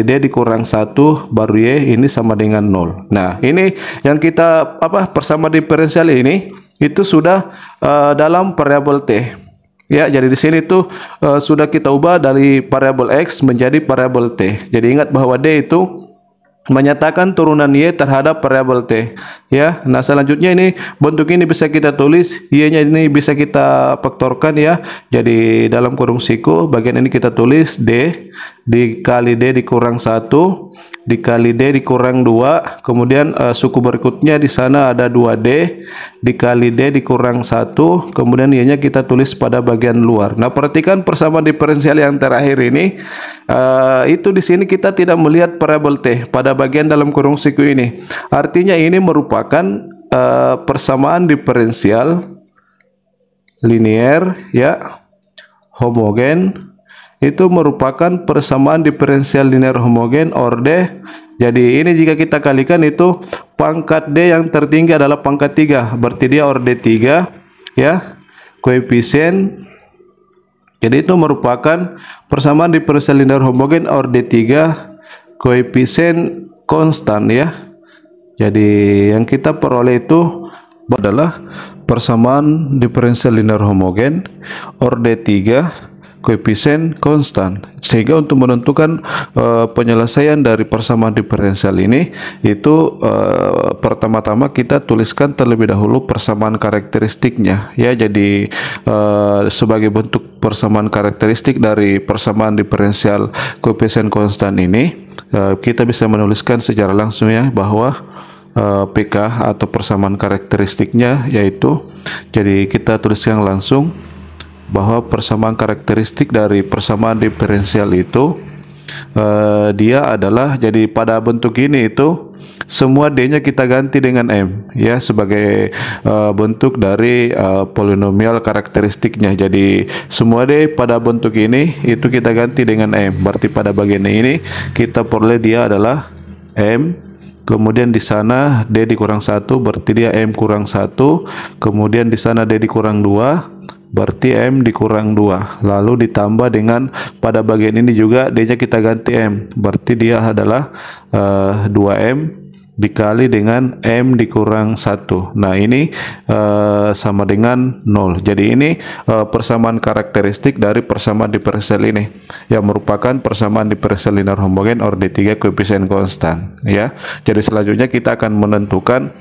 Speaker 1: D dikurang 1 baru Y, ini sama dengan 0. Nah, ini yang kita persamaan diferensial ini itu sudah dalam variabel T. Ya, jadi di sini tuh sudah kita ubah dari variabel X menjadi variabel T. Jadi ingat bahwa D itu menyatakan turunan Y terhadap variabel T. Ya, nah selanjutnya ini bentuk ini bisa kita tulis, Y-nya ini bisa kita faktorkan ya. Jadi dalam kurung siku bagian ini kita tulis D dikali D dikurang 1 dikali D dikurang 2, kemudian suku berikutnya di sana ada 2D dikali D dikurang 1, kemudian Y-nya kita tulis pada bagian luar. Nah, perhatikan persamaan diferensial yang terakhir ini, itu di sini kita tidak melihat variabel T pada bagian dalam kurung siku ini. Artinya ini merupakan persamaan diferensial linear ya, homogen. Itu merupakan persamaan diferensial linear homogen orde. Jadi ini jika kita kalikan itu pangkat D yang tertinggi adalah pangkat 3, berarti dia orde 3 ya. Koefisien, jadi itu merupakan persamaan diferensial linear homogen orde 3, koefisien konstan ya. Jadi yang kita peroleh itu adalah persamaan diferensial linear homogen orde 3, koefisien konstan. Sehingga untuk menentukan penyelesaian dari persamaan diferensial ini itu pertama-tama kita tuliskan terlebih dahulu persamaan karakteristiknya ya. Jadi sebagai bentuk persamaan karakteristik dari persamaan diferensial koefisien konstan ini, kita bisa menuliskan secara langsung ya bahwa PK atau persamaan karakteristiknya yaitu, jadi kita tuliskan langsung bahwa persamaan karakteristik dari persamaan diferensial itu dia adalah, jadi pada bentuk ini itu semua D-nya kita ganti dengan M ya, sebagai bentuk dari polinomial karakteristiknya. Jadi semua D pada bentuk ini itu kita ganti dengan M, berarti pada bagian ini kita peroleh dia adalah M, kemudian di sana D dikurang 1 berarti dia M kurang 1, kemudian di sana D dikurang 2 berarti M dikurang 2, lalu ditambah dengan pada bagian ini juga D nya kita ganti M, berarti dia adalah 2M dikali dengan M dikurang 1. Nah ini sama dengan 0. Jadi ini persamaan karakteristik dari persamaan diferensial ini yang merupakan persamaan diferensial linear homogen orde 3 koefisien konstan ya. Jadi selanjutnya kita akan menentukan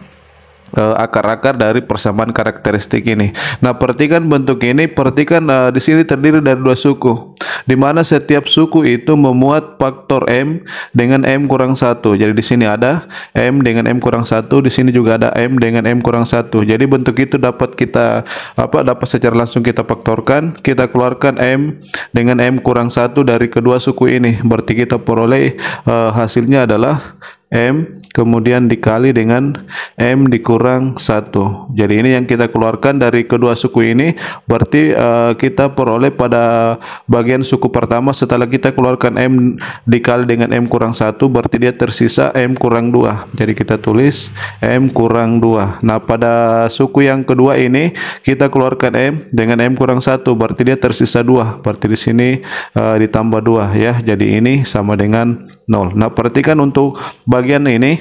Speaker 1: akar-akar dari persamaan karakteristik ini. Nah, perhatikan bentuk ini, perhatikan di sini terdiri dari dua suku, di mana setiap suku itu memuat faktor M dengan M kurang 1. Jadi di sini ada M dengan M kurang 1, di sini juga ada M dengan M kurang 1. Jadi bentuk itu dapat kita dapat secara langsung kita faktorkan, kita keluarkan M dengan M kurang 1 dari kedua suku ini. Berarti kita peroleh hasilnya adalah M kemudian dikali dengan M dikurang 1. Jadi ini yang kita keluarkan dari kedua suku ini, berarti kita peroleh pada bagian suku pertama setelah kita keluarkan M dikali dengan M kurang 1, berarti dia tersisa M kurang 2. Jadi kita tulis M kurang 2. Nah, pada suku yang kedua ini kita keluarkan M dengan M kurang 1, berarti dia tersisa 2. Berarti di sini ditambah 2 ya. Jadi ini sama dengan 0. Nah, perhatikan untuk bagian ini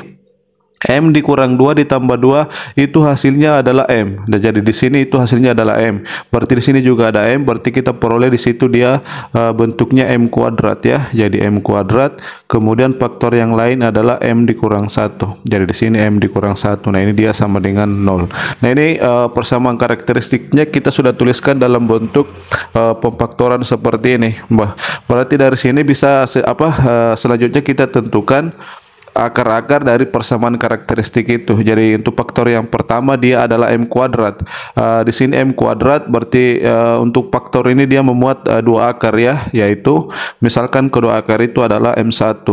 Speaker 1: M dikurang 2 ditambah 2 itu hasilnya adalah M. Dan jadi di sini itu hasilnya adalah M. Berarti di sini juga ada M, berarti kita peroleh di situ dia bentuknya M kuadrat ya. Jadi M kuadrat, kemudian faktor yang lain adalah M dikurang 1. Jadi di sini M dikurang 1. Nah, ini dia sama dengan 0. Nah, ini persamaan karakteristiknya kita sudah tuliskan dalam bentuk pemfaktoran seperti ini. Berarti dari sini bisa selanjutnya kita tentukan akar-akar dari persamaan karakteristik itu. Jadi untuk faktor yang pertama dia adalah M kuadrat. Di sini M kuadrat berarti untuk faktor ini dia memuat dua akar ya, yaitu misalkan kedua akar itu adalah M1.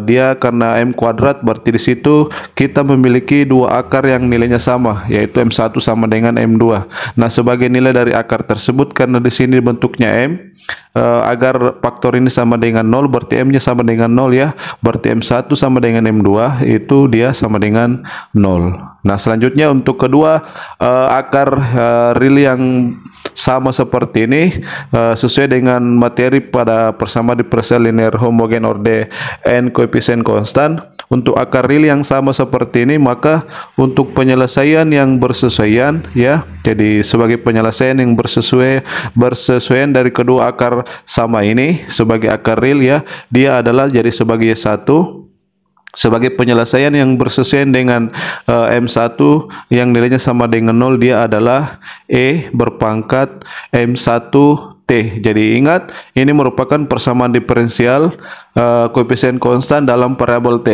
Speaker 1: Dia karena M kuadrat berarti di situ kita memiliki dua akar yang nilainya sama, yaitu M1 sama dengan M2. Nah, sebagai nilai dari akar tersebut, karena di sini bentuknya M, agar faktor ini sama dengan 0 berarti M nya sama dengan 0 ya, berarti M1 sama dengan M2 itu dia sama dengan 0. Nah, selanjutnya untuk kedua akar real yang sama seperti ini sesuai dengan materi pada persamaan diferensial linear homogen orde n koefisien konstan. Untuk akar real yang sama seperti ini, maka untuk penyelesaian yang bersesuaian ya, jadi sebagai penyelesaian yang bersesuaian dari kedua akar sama ini sebagai akar real ya, dia adalah jadi sebagai satu. Sebagai penyelesaian yang bersesuaian dengan M1 yang nilainya sama dengan 0, dia adalah E berpangkat M1 T. Jadi ingat, ini merupakan persamaan diferensial koefisien konstan dalam variabel T.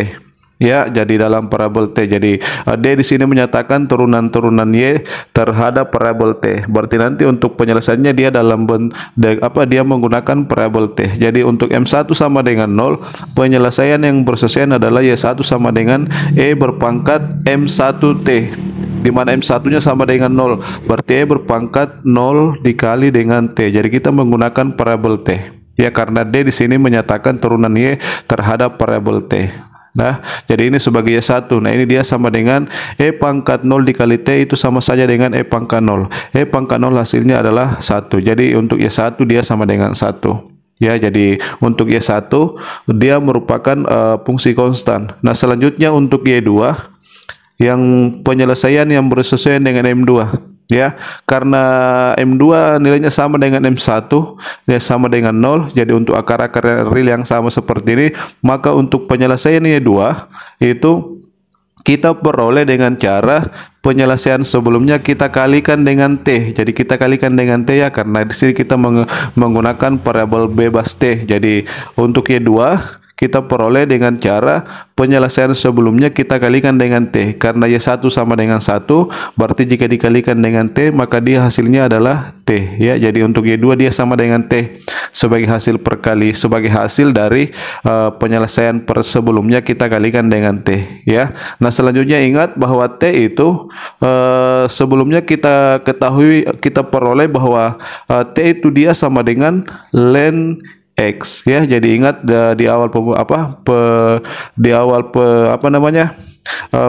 Speaker 1: Ya, jadi dalam variabel T. Jadi D di sini menyatakan turunan-turunan Y terhadap variabel T. Berarti nanti untuk penyelesaiannya dia dia menggunakan variabel T. Jadi untuk M1 sama dengan 0, penyelesaian yang bersesuaian adalah Y1 sama dengan E berpangkat M1T. Di mana M1-nya sama dengan 0. Berarti E berpangkat 0 dikali dengan T. Jadi kita menggunakan variabel T. Ya, karena D di sini menyatakan turunan Y terhadap variabel T. Nah, jadi ini sebagai Y1. Nah, ini dia sama dengan E pangkat 0 dikali T, itu sama saja dengan E pangkat 0. E pangkat 0 hasilnya adalah 1. Jadi untuk Y1 dia sama dengan 1. Ya, jadi untuk Y1 dia merupakan fungsi konstan. Nah, selanjutnya untuk Y2 yang penyelesaian yang bersesuaian dengan M2. Ya, karena M2 nilainya sama dengan M1, ya sama dengan 0. Jadi untuk akar-akar real yang sama seperti ini, maka untuk penyelesaian Y2 itu kita peroleh dengan cara penyelesaian sebelumnya kita kalikan dengan T. Jadi kita kalikan dengan T ya, karena di sini kita menggunakan variabel bebas T. Jadi untuk Y2 kita peroleh dengan cara penyelesaian sebelumnya kita kalikan dengan T. Karena Y1 sama dengan 1, berarti jika dikalikan dengan T maka dia hasilnya adalah T. Ya, jadi untuk Y2 dia sama dengan T sebagai hasil perkali, sebagai hasil dari penyelesaian sebelumnya kita kalikan dengan T. Ya, nah selanjutnya ingat bahwa T itu sebelumnya kita ketahui, kita peroleh bahwa T itu dia sama dengan ln X. Ya, jadi ingat di awal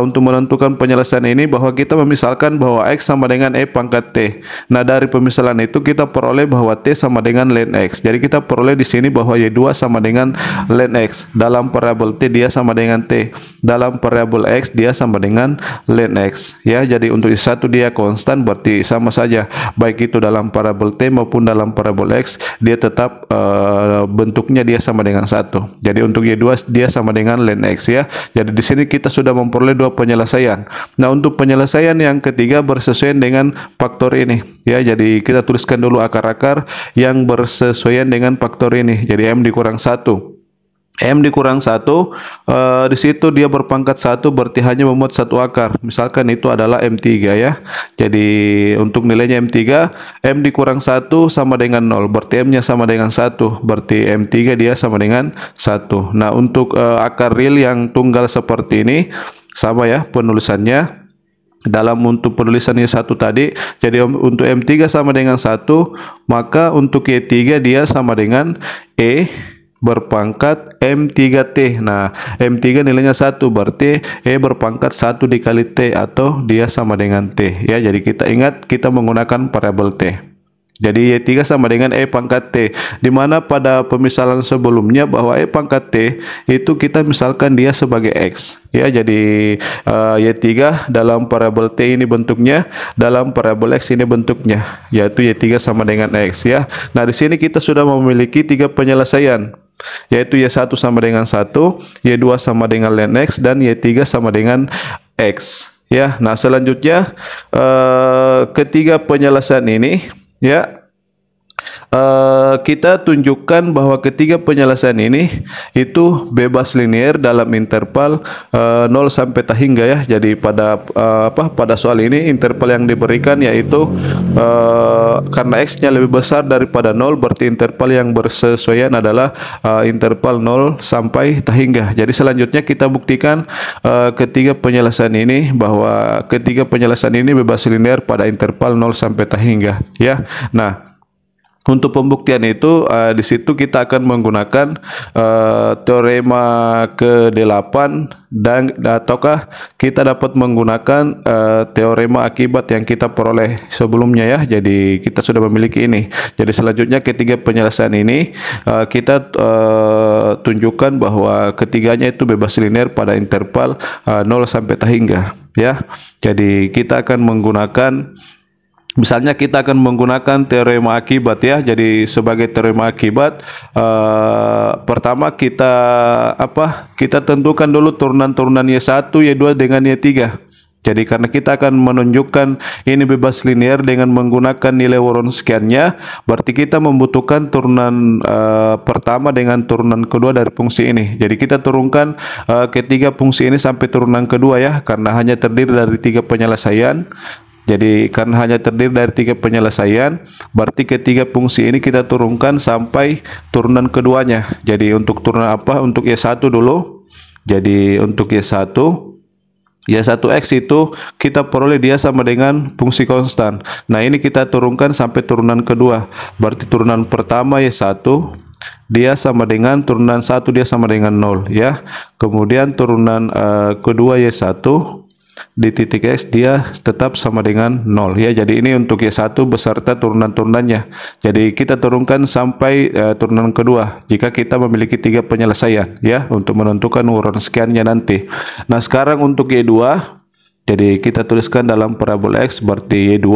Speaker 1: untuk menentukan penyelesaian ini bahwa kita memisalkan bahwa X sama dengan E pangkat T. Nah, dari pemisalan itu kita peroleh bahwa T sama dengan ln X. Jadi kita peroleh di sini bahwa Y2 sama dengan ln X. Dalam variabel T dia sama dengan T. Dalam variabel X dia sama dengan ln X. Ya, jadi untuk Y1 dia konstan, berarti sama saja baik itu dalam variabel T maupun dalam variabel X dia tetap bentuknya dia sama dengan 1. Jadi untuk Y2 dia sama dengan ln X ya. Jadi di sini kita sudah memperoleh dua penyelesaian. Nah, untuk penyelesaian yang ketiga bersesuaian dengan faktor ini. Ya, jadi kita tuliskan dulu akar-akar yang bersesuaian dengan faktor ini. Jadi M dikurang 1. M dikurang 1, di situ dia berpangkat 1, berarti hanya memuat satu akar. Misalkan itu adalah M3 ya. Jadi untuk nilainya M3, M dikurang 1 sama dengan 0, berarti M-nya sama dengan 1, berarti M3 dia sama dengan 1. Nah, untuk akar real yang tunggal seperti ini sama ya penulisannya. Dalam untuk penulisannya 1 tadi, jadi untuk M3 sama dengan 1, maka untuk Y3 dia sama dengan E berpangkat M3T. Nah, M3 nilainya 1, berarti E berpangkat 1 dikali T, atau dia sama dengan T. Ya, jadi kita ingat kita menggunakan variabel T. Jadi Y3 sama dengan E pangkat T, dimana pada pemisalan sebelumnya bahwa E pangkat T itu kita misalkan dia sebagai X. Ya, jadi Y3 dalam variabel T ini bentuknya, dalam variabel X ini bentuknya, yaitu Y3 sama dengan X ya. Nah, di sini kita sudah memiliki 3 penyelesaian, yaitu Y1 sama dengan 1, Y2 sama dengan ln X, dan Y3 sama dengan X. Ya, nah selanjutnya ketiga penyelesaian ini ya, kita tunjukkan bahwa ketiga penyelesaian ini itu bebas linear dalam interval 0 sampai tak hingga ya. Jadi pada soal ini interval yang diberikan yaitu karena X-nya lebih besar daripada 0, berarti interval yang bersesuaian adalah interval 0 sampai tak hingga. Jadi selanjutnya kita buktikan ketiga penyelesaian ini, bahwa ketiga penyelesaian ini bebas linear pada interval 0 sampai tak hingga ya. Nah, untuk pembuktian itu di situ kita akan menggunakan teorema ke-8, dan ataukah kita dapat menggunakan teorema akibat yang kita peroleh sebelumnya ya. Jadi kita sudah memiliki ini. Jadi selanjutnya ketiga penyelesaian ini kita tunjukkan bahwa ketiganya itu bebas linear pada interval 0 sampai tak hingga ya. Jadi kita akan menggunakan, misalnya kita akan menggunakan teorema akibat ya. Jadi sebagai teorema akibat, pertama kita tentukan dulu turunan-turunan Y1, Y2 dengan Y3 Jadi karena kita akan menunjukkan ini bebas linear dengan menggunakan nilai Wronskiannya, berarti kita membutuhkan turunan pertama dengan turunan kedua dari fungsi ini. Jadi kita turunkan ketiga fungsi ini sampai turunan kedua ya, karena hanya terdiri dari 3 penyelesaian. Jadi karena hanya terdiri dari 3 penyelesaian, berarti ketiga fungsi ini kita turunkan sampai turunan keduanya. Jadi untuk turunan apa? Untuk Y1 dulu. Jadi untuk Y1x itu kita peroleh dia sama dengan fungsi konstan. Nah ini kita turunkan sampai turunan kedua. Berarti turunan pertama Y1 dia sama dengan turunan 1 dia sama dengan 0 ya. Kemudian turunan kedua Y1 di titik X dia tetap sama dengan 0 ya. Jadi ini untuk Y1 beserta turunan-turunannya. Jadi kita turunkan sampai turunan kedua jika kita memiliki 3 penyelesaian ya, untuk menentukan Wronskiannya nanti. Nah sekarang untuk Y2, jadi kita tuliskan dalam parabola X, berarti Y2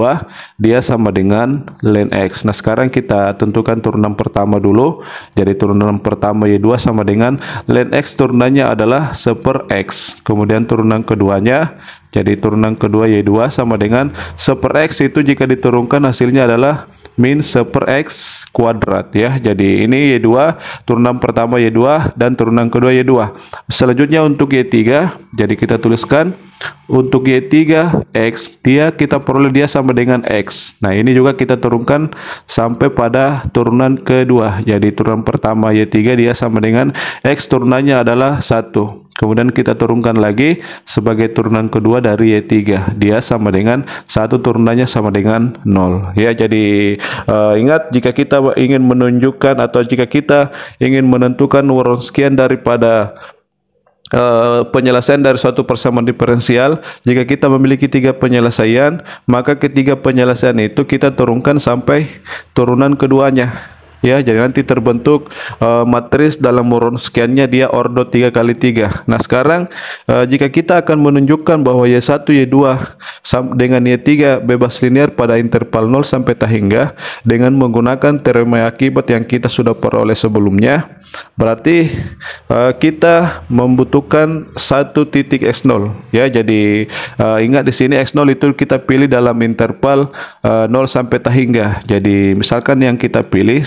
Speaker 1: dia sama dengan ln X. Nah sekarang kita tentukan turunan pertama dulu. Jadi turunan pertama Y2 sama dengan ln X, turunannya adalah 1/X. Kemudian turunan keduanya, jadi turunan kedua Y2 sama dengan 1/X, itu jika diturunkan hasilnya adalah min 1/X kuadrat ya. Jadi ini Y2, turunan pertama Y2 dan turunan kedua Y2. Selanjutnya untuk Y3, jadi kita tuliskan untuk Y3X dia kita peroleh dia sama dengan X. Nah ini juga kita turunkan sampai pada turunan kedua. Jadi turunan pertama Y3 dia sama dengan X, turunannya adalah 1. Kemudian kita turunkan lagi sebagai turunan kedua dari Y3, dia sama dengan 1, turunannya sama dengan 0 ya. Jadi ingat, jika kita ingin menunjukkan atau jika kita ingin menentukan Wronskian daripada penyelesaian dari suatu persamaan diferensial, jika kita memiliki 3 penyelesaian, maka ketiga penyelesaian itu kita turunkan sampai turunan keduanya ya. Jadi nanti terbentuk matris dalam Wronskiannya dia ordo 3 kali 3. Nah sekarang jika kita akan menunjukkan bahwa Y1 Y2 dengan Y3 bebas linear pada interval 0 sampai tak hingga dengan menggunakan teorema akibat yang kita sudah peroleh sebelumnya, berarti kita membutuhkan satu titik X0 ya. Jadi ingat di sini X0 itu kita pilih dalam interval 0 sampai tak hingga. Jadi misalkan yang kita pilih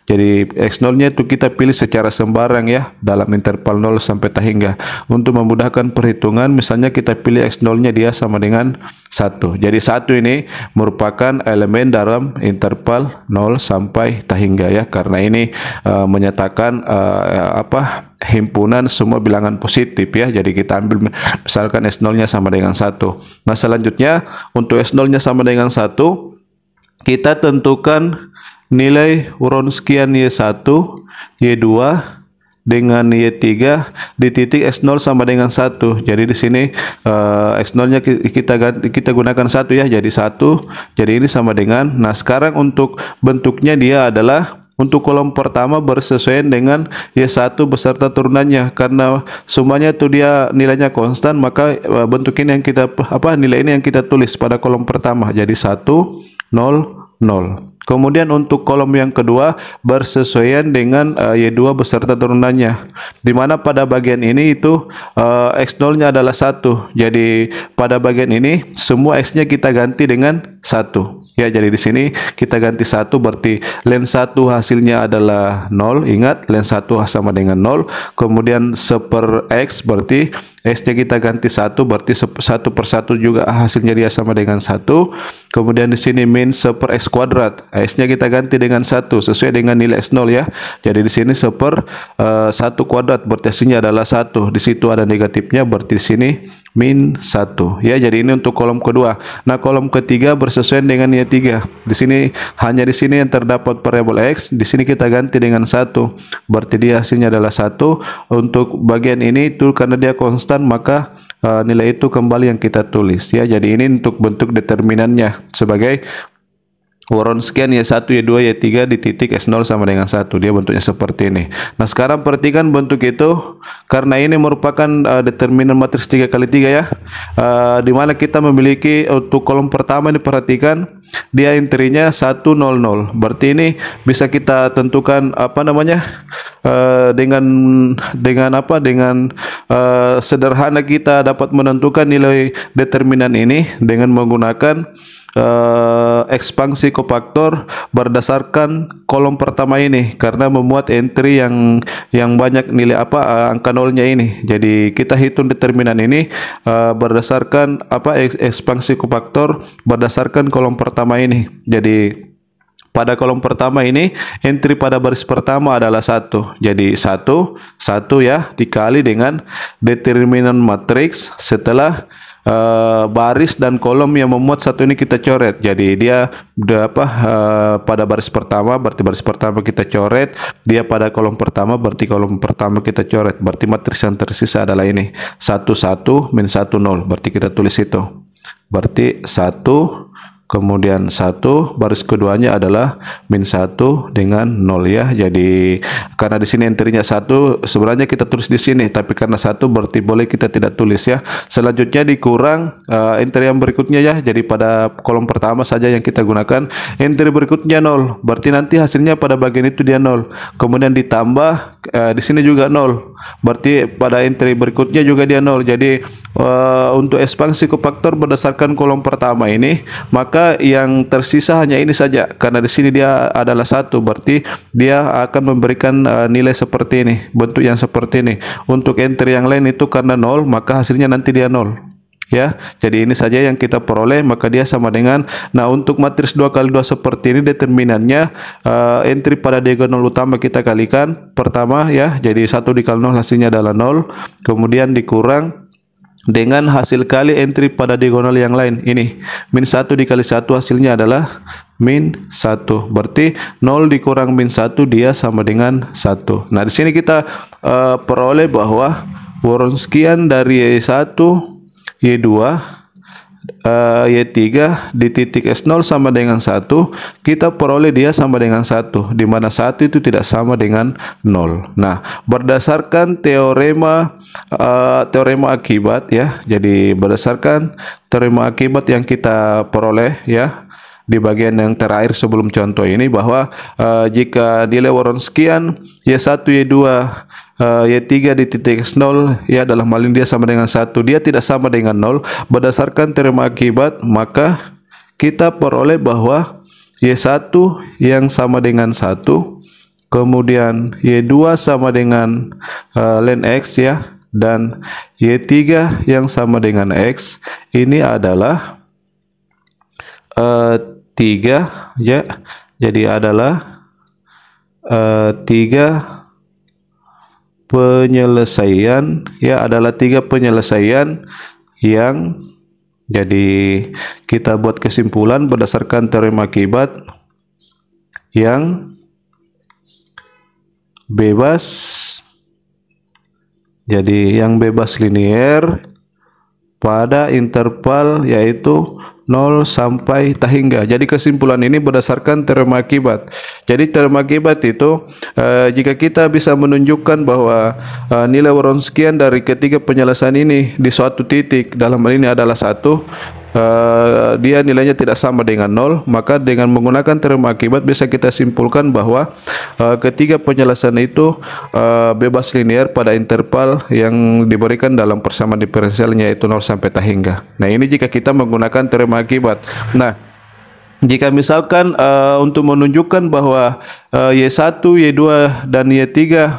Speaker 1: jadi X0-nya itu kita pilih secara sembarang ya, dalam interval 0 sampai tak hingga. Untuk memudahkan perhitungan, misalnya kita pilih X0-nya dia sama dengan 1. Jadi 1 ini merupakan elemen dalam interval 0 sampai tak hingga ya, karena ini menyatakan himpunan semua bilangan positif ya. Jadi kita ambil misalkan S0-nya sama dengan 1. Nah selanjutnya untuk S0-nya sama dengan 1, kita tentukan nilai Wronskian Y1, Y2 dengan Y3 di titik S0 sama dengan 1. Jadi di sini S0-nya kita gunakan 1 ya. Jadi 1. Jadi ini sama dengan, nah sekarang untuk bentuknya dia adalah untuk kolom pertama bersesuaian dengan Y1 beserta turunannya, karena semuanya itu dia nilainya konstan, maka bentuk ini yang kita nilai ini yang kita tulis pada kolom pertama. Jadi 1 0 0. Kemudian untuk kolom yang kedua bersesuaian dengan Y2 beserta turunannya, di mana pada bagian ini itu X0-nya adalah 1. Jadi pada bagian ini semua X-nya kita ganti dengan 1. Ya, jadi di sini kita ganti 1, berarti ln 1 hasilnya adalah 0. Ingat, ln 1 sama dengan 0. Kemudian 1/X berarti X-nya kita ganti 1, berarti 1/1 juga hasilnya dia sama dengan 1. Kemudian di sini min 1/X kuadrat. X-nya kita ganti dengan 1 sesuai dengan nilai S0 ya. Jadi di sini 1/1 kuadrat berarti hasilnya adalah 1. Di situ ada negatifnya, berarti di sini min 1 ya. Jadi ini untuk kolom kedua. Nah kolom ketiga bersesuaian dengan Y3. Di sini hanya di sini yang terdapat variabel X, di sini kita ganti dengan 1, berarti dia hasilnya adalah 1. Untuk bagian ini itu karena dia konstan, maka nilai itu kembali yang kita tulis ya. Jadi ini untuk bentuk determinannya sebagai Wronskian Y1, Y2, Y3 di titik S0 sama dengan 1. Dia bentuknya seperti ini. Nah, sekarang perhatikan bentuk itu, karena ini merupakan determinan matriks 3x3 ya. Di mana kita memiliki untuk kolom pertama ini, perhatikan dia intrinya 1 0 0. Berarti ini bisa kita tentukan apa namanya? Dengan sederhana kita dapat menentukan nilai determinan ini dengan menggunakan ekspansi kofaktor berdasarkan kolom pertama ini, karena memuat entry yang banyak nilai angka nolnya ini. Jadi kita hitung determinan ini berdasarkan ekspansi kofaktor berdasarkan kolom pertama ini. Jadi pada kolom pertama ini entry pada baris pertama adalah 1. Jadi 1 ya dikali dengan determinan matriks setelah baris dan kolom yang memuat 1 ini kita coret. Jadi dia pada baris pertama, berarti baris pertama kita coret, dia pada kolom pertama, berarti kolom pertama kita coret. Berarti matriks yang tersisa adalah ini 1 1 min 1 0. Berarti kita tulis itu. Berarti 1 kemudian 1, baris keduanya adalah min 1 dengan 0 ya. Jadi karena di sini entry-nya 1, sebenarnya kita tulis di sini, tapi karena 1 berarti boleh kita tidak tulis ya. Selanjutnya dikurang entry yang berikutnya ya. Jadi pada kolom pertama saja yang kita gunakan, entry berikutnya 0. Berarti nanti hasilnya pada bagian itu dia 0. Kemudian ditambah di sini juga 0. Berarti pada entry berikutnya juga dia 0. Jadi untuk ekspansi kofaktor berdasarkan kolom pertama ini, maka yang tersisa hanya ini saja, karena di sini dia adalah 1, berarti dia akan memberikan nilai seperti ini, bentuk yang seperti ini. Untuk entry yang lain itu karena 0, maka hasilnya nanti dia 0 ya. Jadi ini saja yang kita peroleh, maka dia sama dengan, nah untuk matriks 2x2 seperti ini determinannya entry pada diagonal utama kita kalikan pertama ya. Jadi 1 dikali 0 hasilnya adalah 0, kemudian dikurang dengan hasil kali entry pada diagonal yang lain ini, min 1 dikali 1 hasilnya adalah min 1. Berarti 0 dikurang min 1 dia sama dengan 1. Nah, di sini kita peroleh bahwa Wronskian dari Y1, Y2, Y3 di titik S0 sama dengan 1, kita peroleh dia sama dengan 1, di mana 1 itu tidak sama dengan 0. Nah, berdasarkan teorema akibat ya. Jadi berdasarkan teorema akibat yang kita peroleh ya di bagian yang terakhir sebelum contoh ini, bahwa jika nilai Wronskian Y1, Y2, Y3 di titik S0 ya dalam hal ini dia sama dengan 1, dia tidak sama dengan 0, berdasarkan teorema akibat, maka kita peroleh bahwa Y1 yang sama dengan 1, kemudian Y2 sama dengan ln X ya, dan Y3 yang sama dengan X ini adalah 3 ya. Jadi adalah 3 penyelesaian ya, adalah 3 penyelesaian yang, jadi kita buat kesimpulan berdasarkan teorema akibat yang bebas, jadi yang bebas linier pada interval yaitu 0 sampai tak hingga. Jadi kesimpulan ini berdasarkan teorema akibat. Jadi teorema akibat itu jika kita bisa menunjukkan bahwa nilai Wronskian dari ketiga penyelesaian ini di suatu titik, dalam hal ini adalah 1, dia nilainya tidak sama dengan 0, maka dengan menggunakan teorema akibat bisa kita simpulkan bahwa ketiga penyelesaian itu bebas linear pada interval yang diberikan dalam persamaan diferensialnya yaitu 0 sampai tak hingga. Nah, ini jika kita menggunakan teorema akibat. Nah, jika misalkan untuk menunjukkan bahwa Y1, Y2 dan Y3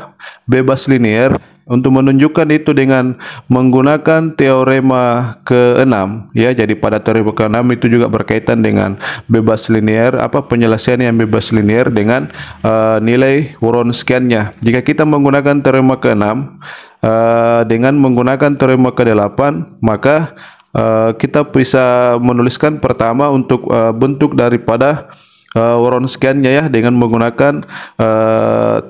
Speaker 1: bebas linear, untuk menunjukkan itu dengan menggunakan teorema ke-6 ya. Jadi pada teorema ke-6 itu juga berkaitan dengan bebas linear, penyelesaian yang bebas linear dengan nilai Wronskiannya. Jika kita menggunakan teorema ke-6 dengan menggunakan teorema ke-8, maka kita bisa menuliskan pertama untuk bentuk daripada Wronskiannya ya dengan menggunakan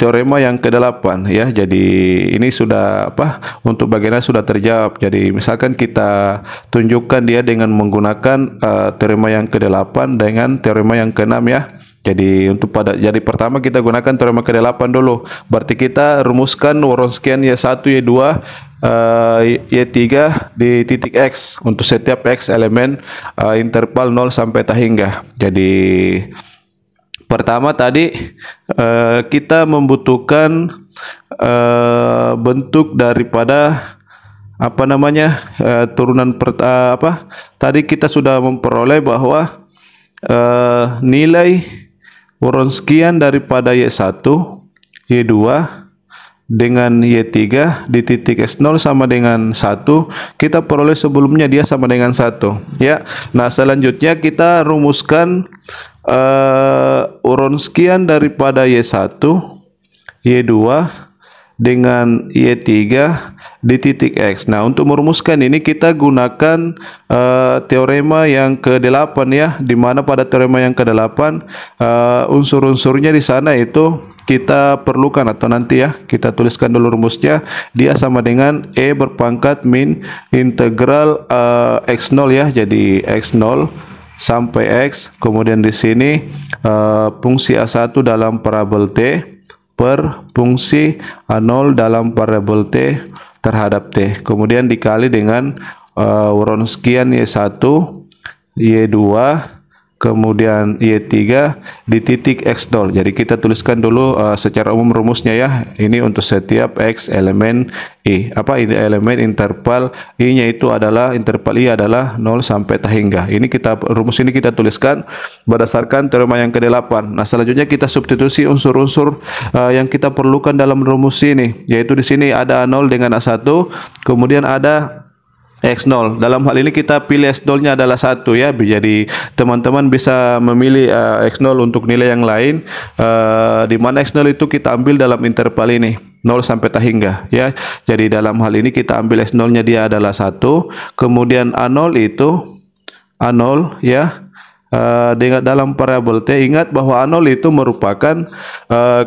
Speaker 1: teorema yang ke-8 ya. Jadi ini sudah untuk bagiannya sudah terjawab. Jadi misalkan kita tunjukkan dia dengan menggunakan teorema yang ke-8 dengan teorema yang ke-6 ya. Jadi jadi pertama kita gunakan teorema ke-8 dulu. Berarti kita rumuskan Wronskian Y1 Y2 Y3 di titik X untuk setiap X elemen interval 0 sampai hingga. Jadi pertama tadi kita membutuhkan bentuk daripada turunan tadi kita sudah memperoleh bahwa nilai Wronskian daripada Y1 Y2 dengan Y3 di titik S0 sama dengan 1 kita peroleh sebelumnya dia sama dengan 1 ya. Nah selanjutnya kita rumuskan Wronskian daripada Y1 Y2 dengan Y3 di titik X. Nah untuk merumuskan ini kita gunakan teorema yang ke-8 ya, di mana pada teorema yang ke-8 unsur-unsurnya di sana itu kita perlukan atau nanti ya kita tuliskan dulu rumusnya. Dia sama dengan E berpangkat min integral X0 ya. Jadi X0 sampai X, kemudian di sini fungsi A1 dalam parabol T per fungsi A0 dalam parabol T terhadap T, kemudian dikali dengan Wronskian Y1 Y2 kemudian Y3 di titik X0. Jadi kita tuliskan dulu secara umum rumusnya ya. Ini untuk setiap X elemen I. Ini elemen interval I-nya itu adalah interval I adalah 0 sampai hingga. Rumus ini kita tuliskan berdasarkan teorema yang ke-8. Nah, selanjutnya kita substitusi unsur-unsur yang kita perlukan dalam rumus ini, yaitu di sini ada A0 dengan A1, kemudian ada X0. Dalam hal ini kita pilih X0-nya adalah 1 ya. Jadi teman-teman bisa memilih X0 untuk nilai yang lain, di mana X0 itu kita ambil dalam interval ini 0 sampai hingga ya. Jadi dalam hal ini kita ambil X0-nya dia adalah 1, kemudian A0 itu A0 ya dengan dalam parabol T. Ingat bahwa A0 itu merupakan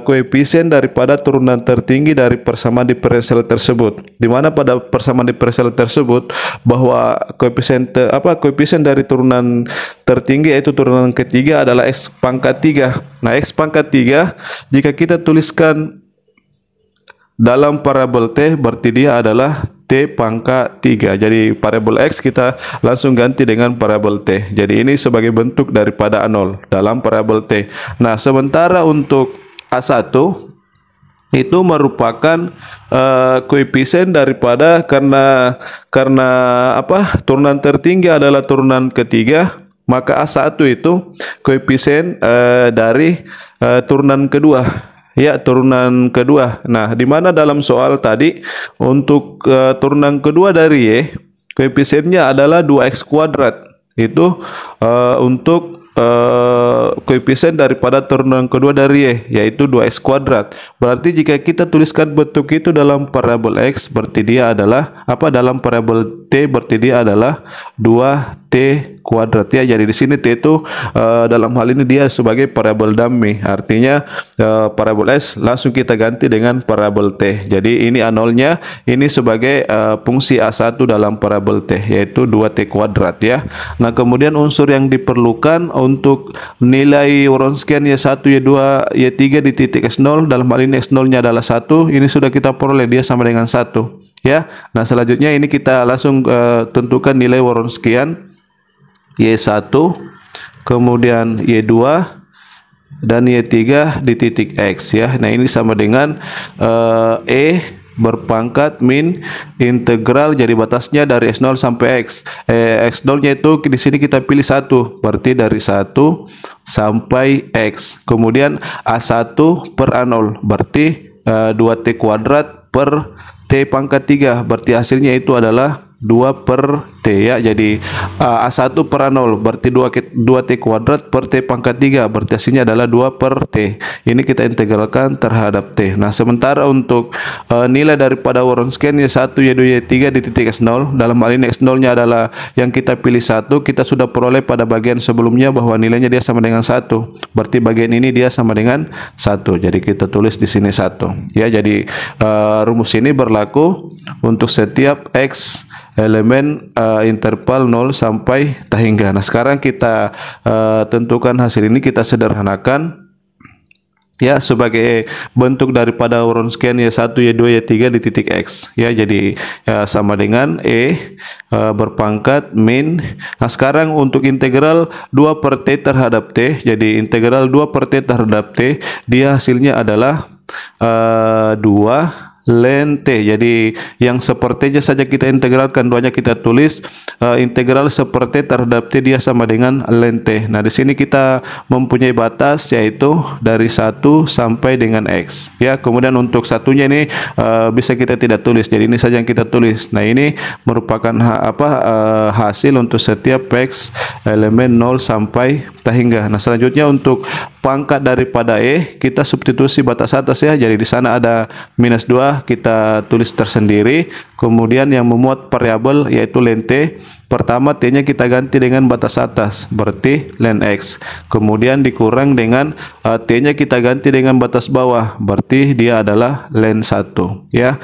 Speaker 1: koefisien daripada turunan tertinggi dari persamaan diferensial tersebut, di mana pada persamaan diferensial tersebut bahwa koefisien dari turunan tertinggi yaitu turunan ketiga adalah X pangkat 3. Nah X pangkat 3 jika kita tuliskan dalam parabol T berarti dia adalah T pangkat 3. Jadi parabol X kita langsung ganti dengan parabol T. Jadi ini sebagai bentuk daripada A0 dalam parabol T. Nah sementara untuk A1 itu merupakan koefisien daripada karena turunan tertinggi adalah turunan ketiga, maka A1 itu koefisien dari turunan kedua ya, turunan kedua. Nah, di mana dalam soal tadi untuk turunan kedua dari Y koefisiennya adalah 2x kuadrat. Itu untuk koefisien daripada turunan kedua dari Y yaitu 2x kuadrat. Berarti jika kita tuliskan bentuk itu dalam parabol X berarti dia adalah dalam parabol T berarti dia adalah 2t kuadrat ya. Jadi di sini T itu dalam hal ini dia sebagai parabol dummy. Artinya parabol S langsung kita ganti dengan parabol T. Jadi ini A0-nya ini sebagai fungsi A1 dalam parabol T yaitu 2t kuadrat ya. Nah, kemudian unsur yang diperlukan untuk nilai Wronskian Y1, Y2, Y3 di titik S0, dalam hal ini S0-nya adalah 1. Ini sudah kita peroleh dia sama dengan 1 ya. Nah, selanjutnya ini kita langsung tentukan nilai Wronskian Y1 kemudian Y2 dan Y3 di titik X ya. Nah, ini sama dengan E berpangkat min integral, jadi batasnya dari S0 sampai X. X0-nya itu di sini kita pilih 1, berarti dari 1 sampai X. Kemudian A1 per A0 berarti 2t kuadrat per T pangkat 3, berarti hasilnya itu adalah 2 per T ya. Jadi A1 per A0 berarti 2T kuadrat per T pangkat 3, berarti hasilnya adalah 2 per T. Ini kita integralkan terhadap T. Nah, sementara untuk nilai daripada Wronskian Y1, Y2, Y3 di titik X0, dalam hal ini X0 nya adalah yang kita pilih 1, kita sudah peroleh pada bagian sebelumnya bahwa nilainya dia sama dengan 1. Berarti bagian ini dia sama dengan 1. Jadi kita tulis di sini 1 ya. Jadi rumus ini berlaku untuk setiap X elemen interval 0 sampai tak hingga. Nah, sekarang kita tentukan hasil ini, kita sederhanakan ya sebagai bentuk daripada Wronskian Y1, Y2, Y3 di titik X ya. Jadi sama dengan berpangkat min. Nah, sekarang untuk integral 2 per T terhadap T, jadi integral 2 per T terhadap T, dia hasilnya adalah 2 ln T. Jadi yang sepertinya saja kita integralkan, duanya kita tulis integral seperti terhadap T dia sama dengan ln T. Nah, di sini kita mempunyai batas yaitu dari 1 sampai dengan X ya. Kemudian untuk satunya ini bisa kita tidak tulis, jadi ini saja yang kita tulis. Nah, ini merupakan hasil untuk setiap X elemen 0 sampai tak hingga. Nah, selanjutnya untuk pangkat daripada kita substitusi batas atas ya. Jadi di sana ada minus 2, kita tulis tersendiri. Kemudian yang memuat variabel yaitu ln T, pertama T-nya kita ganti dengan batas atas, berarti ln X. Kemudian dikurang dengan T-nya kita ganti dengan batas bawah, berarti dia adalah ln 1 ya.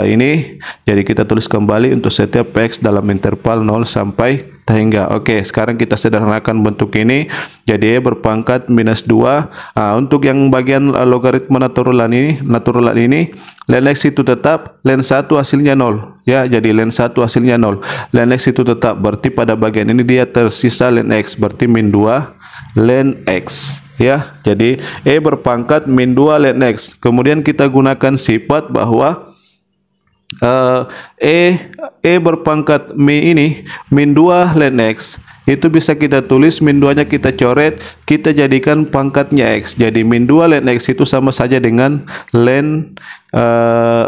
Speaker 1: Ini jadi kita tulis kembali untuk setiap X dalam interval 0 sampai tak hingga. Oke, sekarang kita sederhanakan bentuk ini. Jadi berpangkat minus 2. Untuk yang bagian logaritma natural ini ln X itu tetap, ln 1 hasilnya 0 ya. Jadi ln 1 hasilnya 0, ln X itu tetap, berarti pada bagian ini dia tersisa ln X, berarti min 2 ln X ya. Jadi berpangkat min 2 ln X. Kemudian kita gunakan sifat bahwa berpangkat min 2 ln X itu bisa kita tulis, min 2 nya kita coret, kita jadikan pangkatnya X. Jadi min 2 ln X itu sama saja dengan ln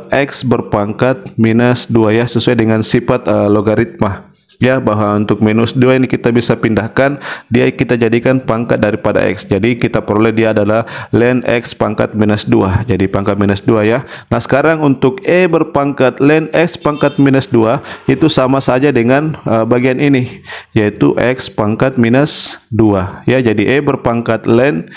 Speaker 1: X berpangkat minus 2 ya, sesuai dengan sifat logaritma ya, bahwa untuk minus 2 ini kita bisa pindahkan, dia kita jadikan pangkat daripada X. Jadi kita peroleh dia adalah ln X pangkat minus 2, jadi pangkat minus 2 ya. Nah, sekarang untuk berpangkat ln X pangkat minus 2 itu sama saja dengan bagian ini, yaitu X pangkat minus 2 ya. Jadi berpangkat ln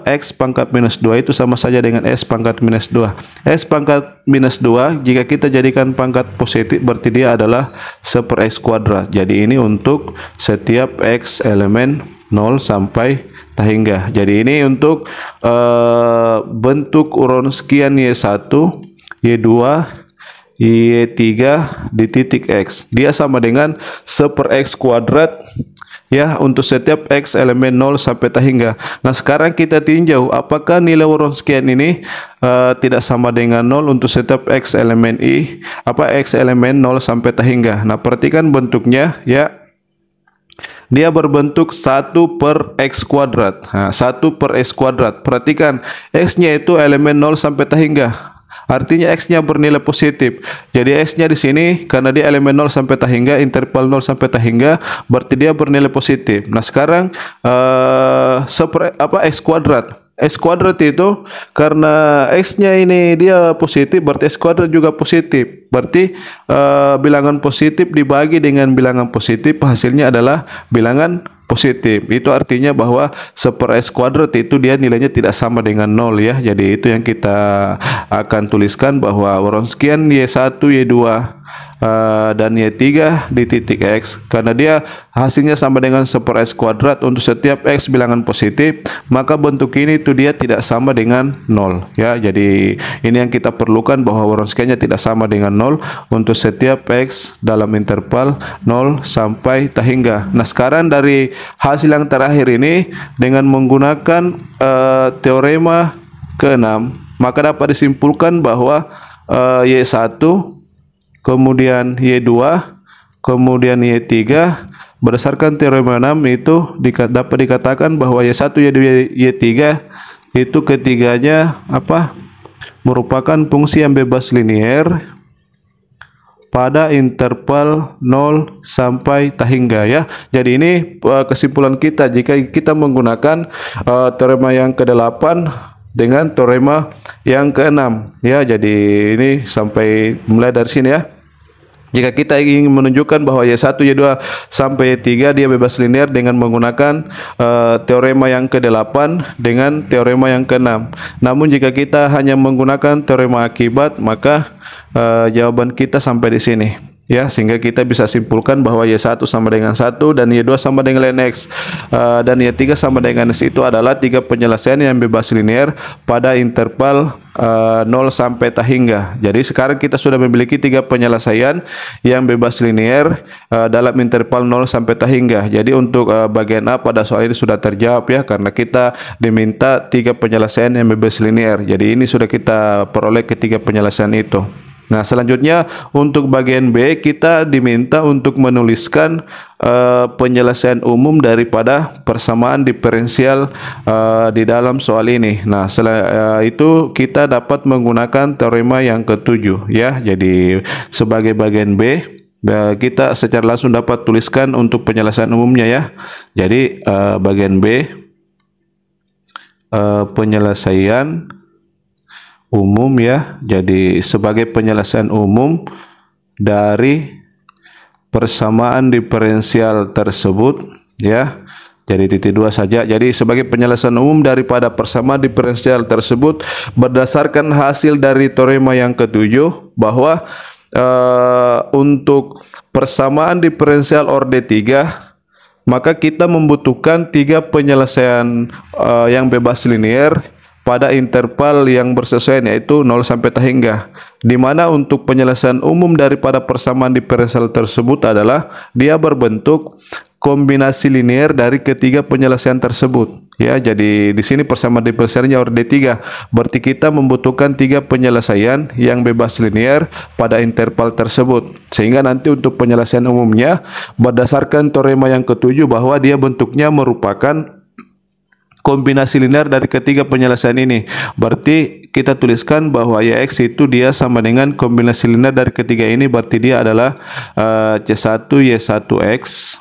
Speaker 1: X pangkat minus 2 itu sama saja dengan S pangkat minus 2. S pangkat minus 2 jika kita jadikan pangkat positif berarti dia adalah 1 per X kuadrat. Jadi ini untuk setiap X elemen 0 sampai tak hingga. Jadi ini untuk bentuk Wronskian Y1, Y2, Y3 di titik X. Dia sama dengan 1 per X kuadrat ya untuk setiap X elemen 0 sampai tak hingga. Nah, sekarang kita tinjau apakah nilai Wronskian ini tidak sama dengan 0 untuk setiap X elemen X elemen 0 sampai tak hingga. Nah, perhatikan bentuknya ya. Dia berbentuk 1 per X kuadrat. Nah, 1 per X kuadrat. Perhatikan X-nya itu elemen 0 sampai tak hingga. Artinya X-nya bernilai positif. Jadi X-nya di sini karena dia elemen 0 sampai tak hingga, interval 0 sampai tak hingga, berarti dia bernilai positif. Nah, sekarang X kuadrat. X kuadrat itu karena X-nya ini dia positif, berarti X kuadrat juga positif. Berarti bilangan positif dibagi dengan bilangan positif, hasilnya adalah bilangan positif. Itu artinya bahwa 1 per X kuadrat itu dia nilainya tidak sama dengan 0 ya. Jadi itu yang kita akan tuliskan bahwa Wronskian Y1, Y2 dan Y3 di titik X, karena dia hasilnya sama dengan 1 per X kuadrat untuk setiap X bilangan positif, maka bentuk ini itu dia tidak sama dengan 0 ya. Jadi ini yang kita perlukan bahwa Wronskiannya tidak sama dengan 0 untuk setiap X dalam interval 0 sampai tak hingga. Nah, sekarang dari hasil yang terakhir ini dengan menggunakan teorema ke-6, maka dapat disimpulkan bahwa Y1 kemudian Y2 kemudian Y3 berdasarkan teorema 6 itu dapat dikatakan bahwa Y1, Y2, Y3 itu ketiganya merupakan fungsi yang bebas linier pada interval 0 sampai hingga ya. Jadi ini kesimpulan kita jika kita menggunakan teorema yang ke-8 dengan teorema yang ke-6 ya. Jadi ini sampai mulai dari sini ya. Jika kita ingin menunjukkan bahwa Y1, Y2 sampai Y3 dia bebas linear dengan menggunakan teorema yang ke-8 dengan teorema yang ke-6. Namun jika kita hanya menggunakan teorema akibat, maka jawaban kita sampai di sini. Ya, sehingga kita bisa simpulkan bahwa Y1 sama dengan 1 dan Y2 sama dengan ln X dan Y3 sama dengan X itu adalah 3 penyelesaian yang bebas linear pada interval 0 sampai hingga. Jadi sekarang kita sudah memiliki 3 penyelesaian yang bebas linear dalam interval 0 sampai hingga. Jadi untuk bagian A pada soal ini sudah terjawab ya, karena kita diminta 3 penyelesaian yang bebas linear. Jadi ini sudah kita peroleh ketiga penyelesaian itu. Nah, selanjutnya untuk bagian B kita diminta untuk menuliskan penyelesaian umum daripada persamaan diferensial di dalam soal ini. Nah, itu kita dapat menggunakan teorema yang ke-7 ya. Jadi sebagai bagian B kita secara langsung dapat tuliskan untuk penyelesaian umumnya ya. Jadi bagian B penyelesaian umum ya. Jadi sebagai penyelesaian umum dari persamaan diferensial tersebut ya. Jadi titik 2 saja. Jadi sebagai penyelesaian umum daripada persamaan diferensial tersebut berdasarkan hasil dari teorema yang ke-7 bahwa untuk persamaan diferensial orde 3 maka kita membutuhkan 3 penyelesaian yang bebas linear pada interval yang bersesuaian, yaitu 0 sampai hingga, di mana untuk penyelesaian umum daripada persamaan diferensial tersebut adalah dia berbentuk kombinasi linear dari ketiga penyelesaian tersebut ya. Jadi di sini persamaan diferensialnya orde 3, berarti kita membutuhkan 3 penyelesaian yang bebas linear pada interval tersebut, sehingga nanti untuk penyelesaian umumnya berdasarkan teorema yang ke-7 bahwa dia bentuknya merupakan kombinasi linear dari ketiga penyelesaian ini. Berarti kita tuliskan bahwa YX itu dia sama dengan kombinasi linear dari ketiga ini, berarti dia adalah C1 Y1X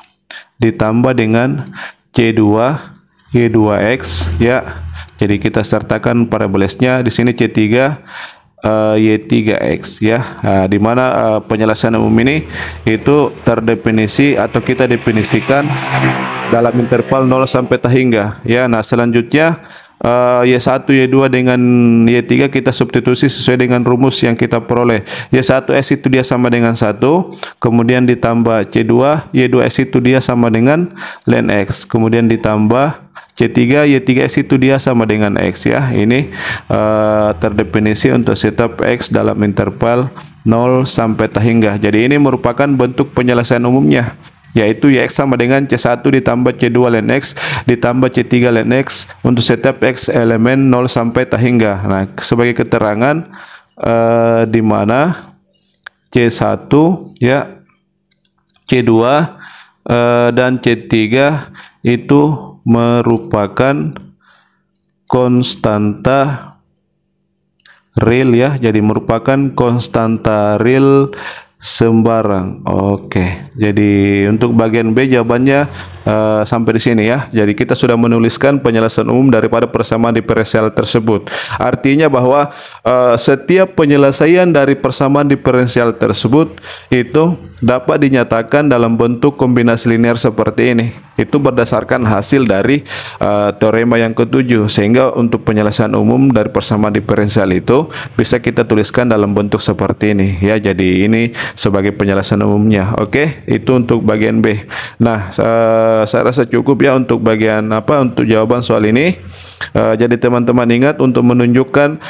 Speaker 1: ditambah dengan C2 Y2X ya. Jadi kita sertakan parabolesnya di sini C3 Y3X ya. Di mana penyelesaian umum ini itu terdefinisi atau kita definisikan dalam interval 0 sampai hingga ya. Nah, selanjutnya Y1 Y2 dengan Y3 kita substitusi sesuai dengan rumus yang kita peroleh. Y1X itu dia sama dengan 1, kemudian ditambah C2 Y2X itu dia sama dengan ln X, kemudian ditambah C3 Y3X itu dia sama dengan X ya. Ini terdefinisi untuk setiap X dalam interval 0 sampai hingga. Jadi ini merupakan bentuk penyelesaian umumnya, yaitu YX sama dengan C1 ditambah C2 ln X ditambah C3 ln X untuk setiap X elemen 0 sampai hingga. Nah, sebagai keterangan di mana C1 ya, C2 dan C3 itu merupakan konstanta real ya. Jadi merupakan konstanta real sembarang. Oke. Jadi untuk bagian B jawabannya sampai di sini ya. Jadi kita sudah menuliskan penyelesaian umum daripada persamaan diferensial tersebut. Artinya bahwa setiap penyelesaian dari persamaan diferensial tersebut itu dapat dinyatakan dalam bentuk kombinasi linear seperti ini. Itu berdasarkan hasil dari teorema yang ke-7, sehingga untuk penyelesaian umum dari persamaan diferensial itu bisa kita tuliskan dalam bentuk seperti ini ya. Jadi ini sebagai penyelesaian umumnya. Oke, itu untuk bagian B. Nah, saya rasa cukup ya untuk bagian untuk jawaban soal ini. Jadi teman-teman ingat untuk menunjukkan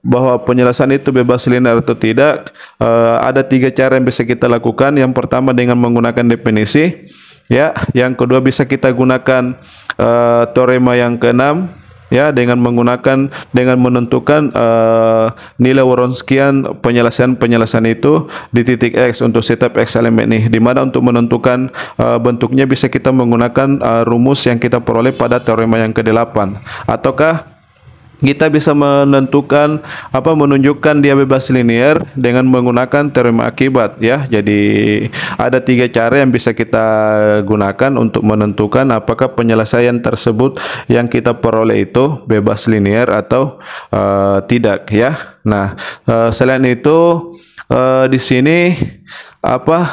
Speaker 1: bahwa penyelesaian itu bebas linear atau tidak, ada 3 cara yang bisa kita lakukan. Yang pertama dengan menggunakan definisi ya, yang kedua bisa kita gunakan teorema yang ke-6 ya, dengan menentukan nilai Wronskian penyelesaian itu di titik X untuk setiap X elemen ini, di mana untuk menentukan bentuknya bisa kita menggunakan rumus yang kita peroleh pada teorema yang ke-8, ataukah kita bisa menunjukkan dia bebas linear dengan menggunakan teorema akibat ya. Jadi ada 3 cara yang bisa kita gunakan untuk menentukan apakah penyelesaian tersebut yang kita peroleh itu bebas linear atau tidak ya. Nah, selain itu di sini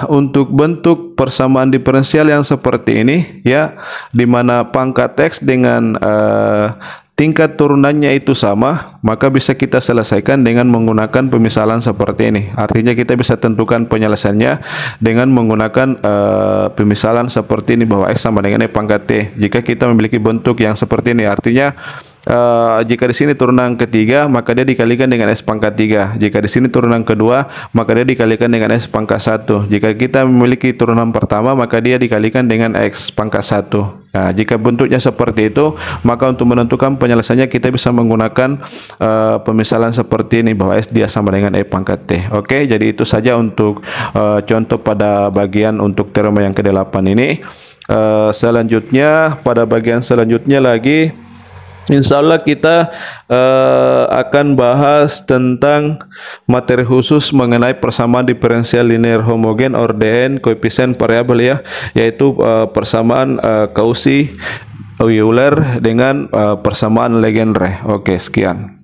Speaker 1: untuk bentuk persamaan diferensial yang seperti ini ya, di mana pangkat X dengan tingkat turunannya itu sama, maka bisa kita selesaikan dengan menggunakan pemisalan seperti ini. Artinya kita bisa tentukan penyelesaiannya dengan menggunakan pemisalan seperti ini, bahwa X sama dengan E pangkat T. Jika kita memiliki bentuk yang seperti ini, artinya jika di sini turunan ketiga, maka dia dikalikan dengan S pangkat 3. Jika di sini turunan kedua, maka dia dikalikan dengan S pangkat 1. Jika kita memiliki turunan pertama, maka dia dikalikan dengan X pangkat 1. Nah, jika bentuknya seperti itu, maka untuk menentukan penyelesaiannya kita bisa menggunakan pemisalan seperti ini, bahwa S dia sama dengan E pangkat T. Oke, jadi itu saja untuk contoh pada bagian untuk teorema yang ke-8 ini. Selanjutnya, pada bagian selanjutnya lagi, insya Allah kita akan bahas tentang materi khusus mengenai persamaan diferensial linear homogen ordn koefisien variabel ya, yaitu persamaan Cauchy-Euler dengan persamaan Legendre. Oke, sekian.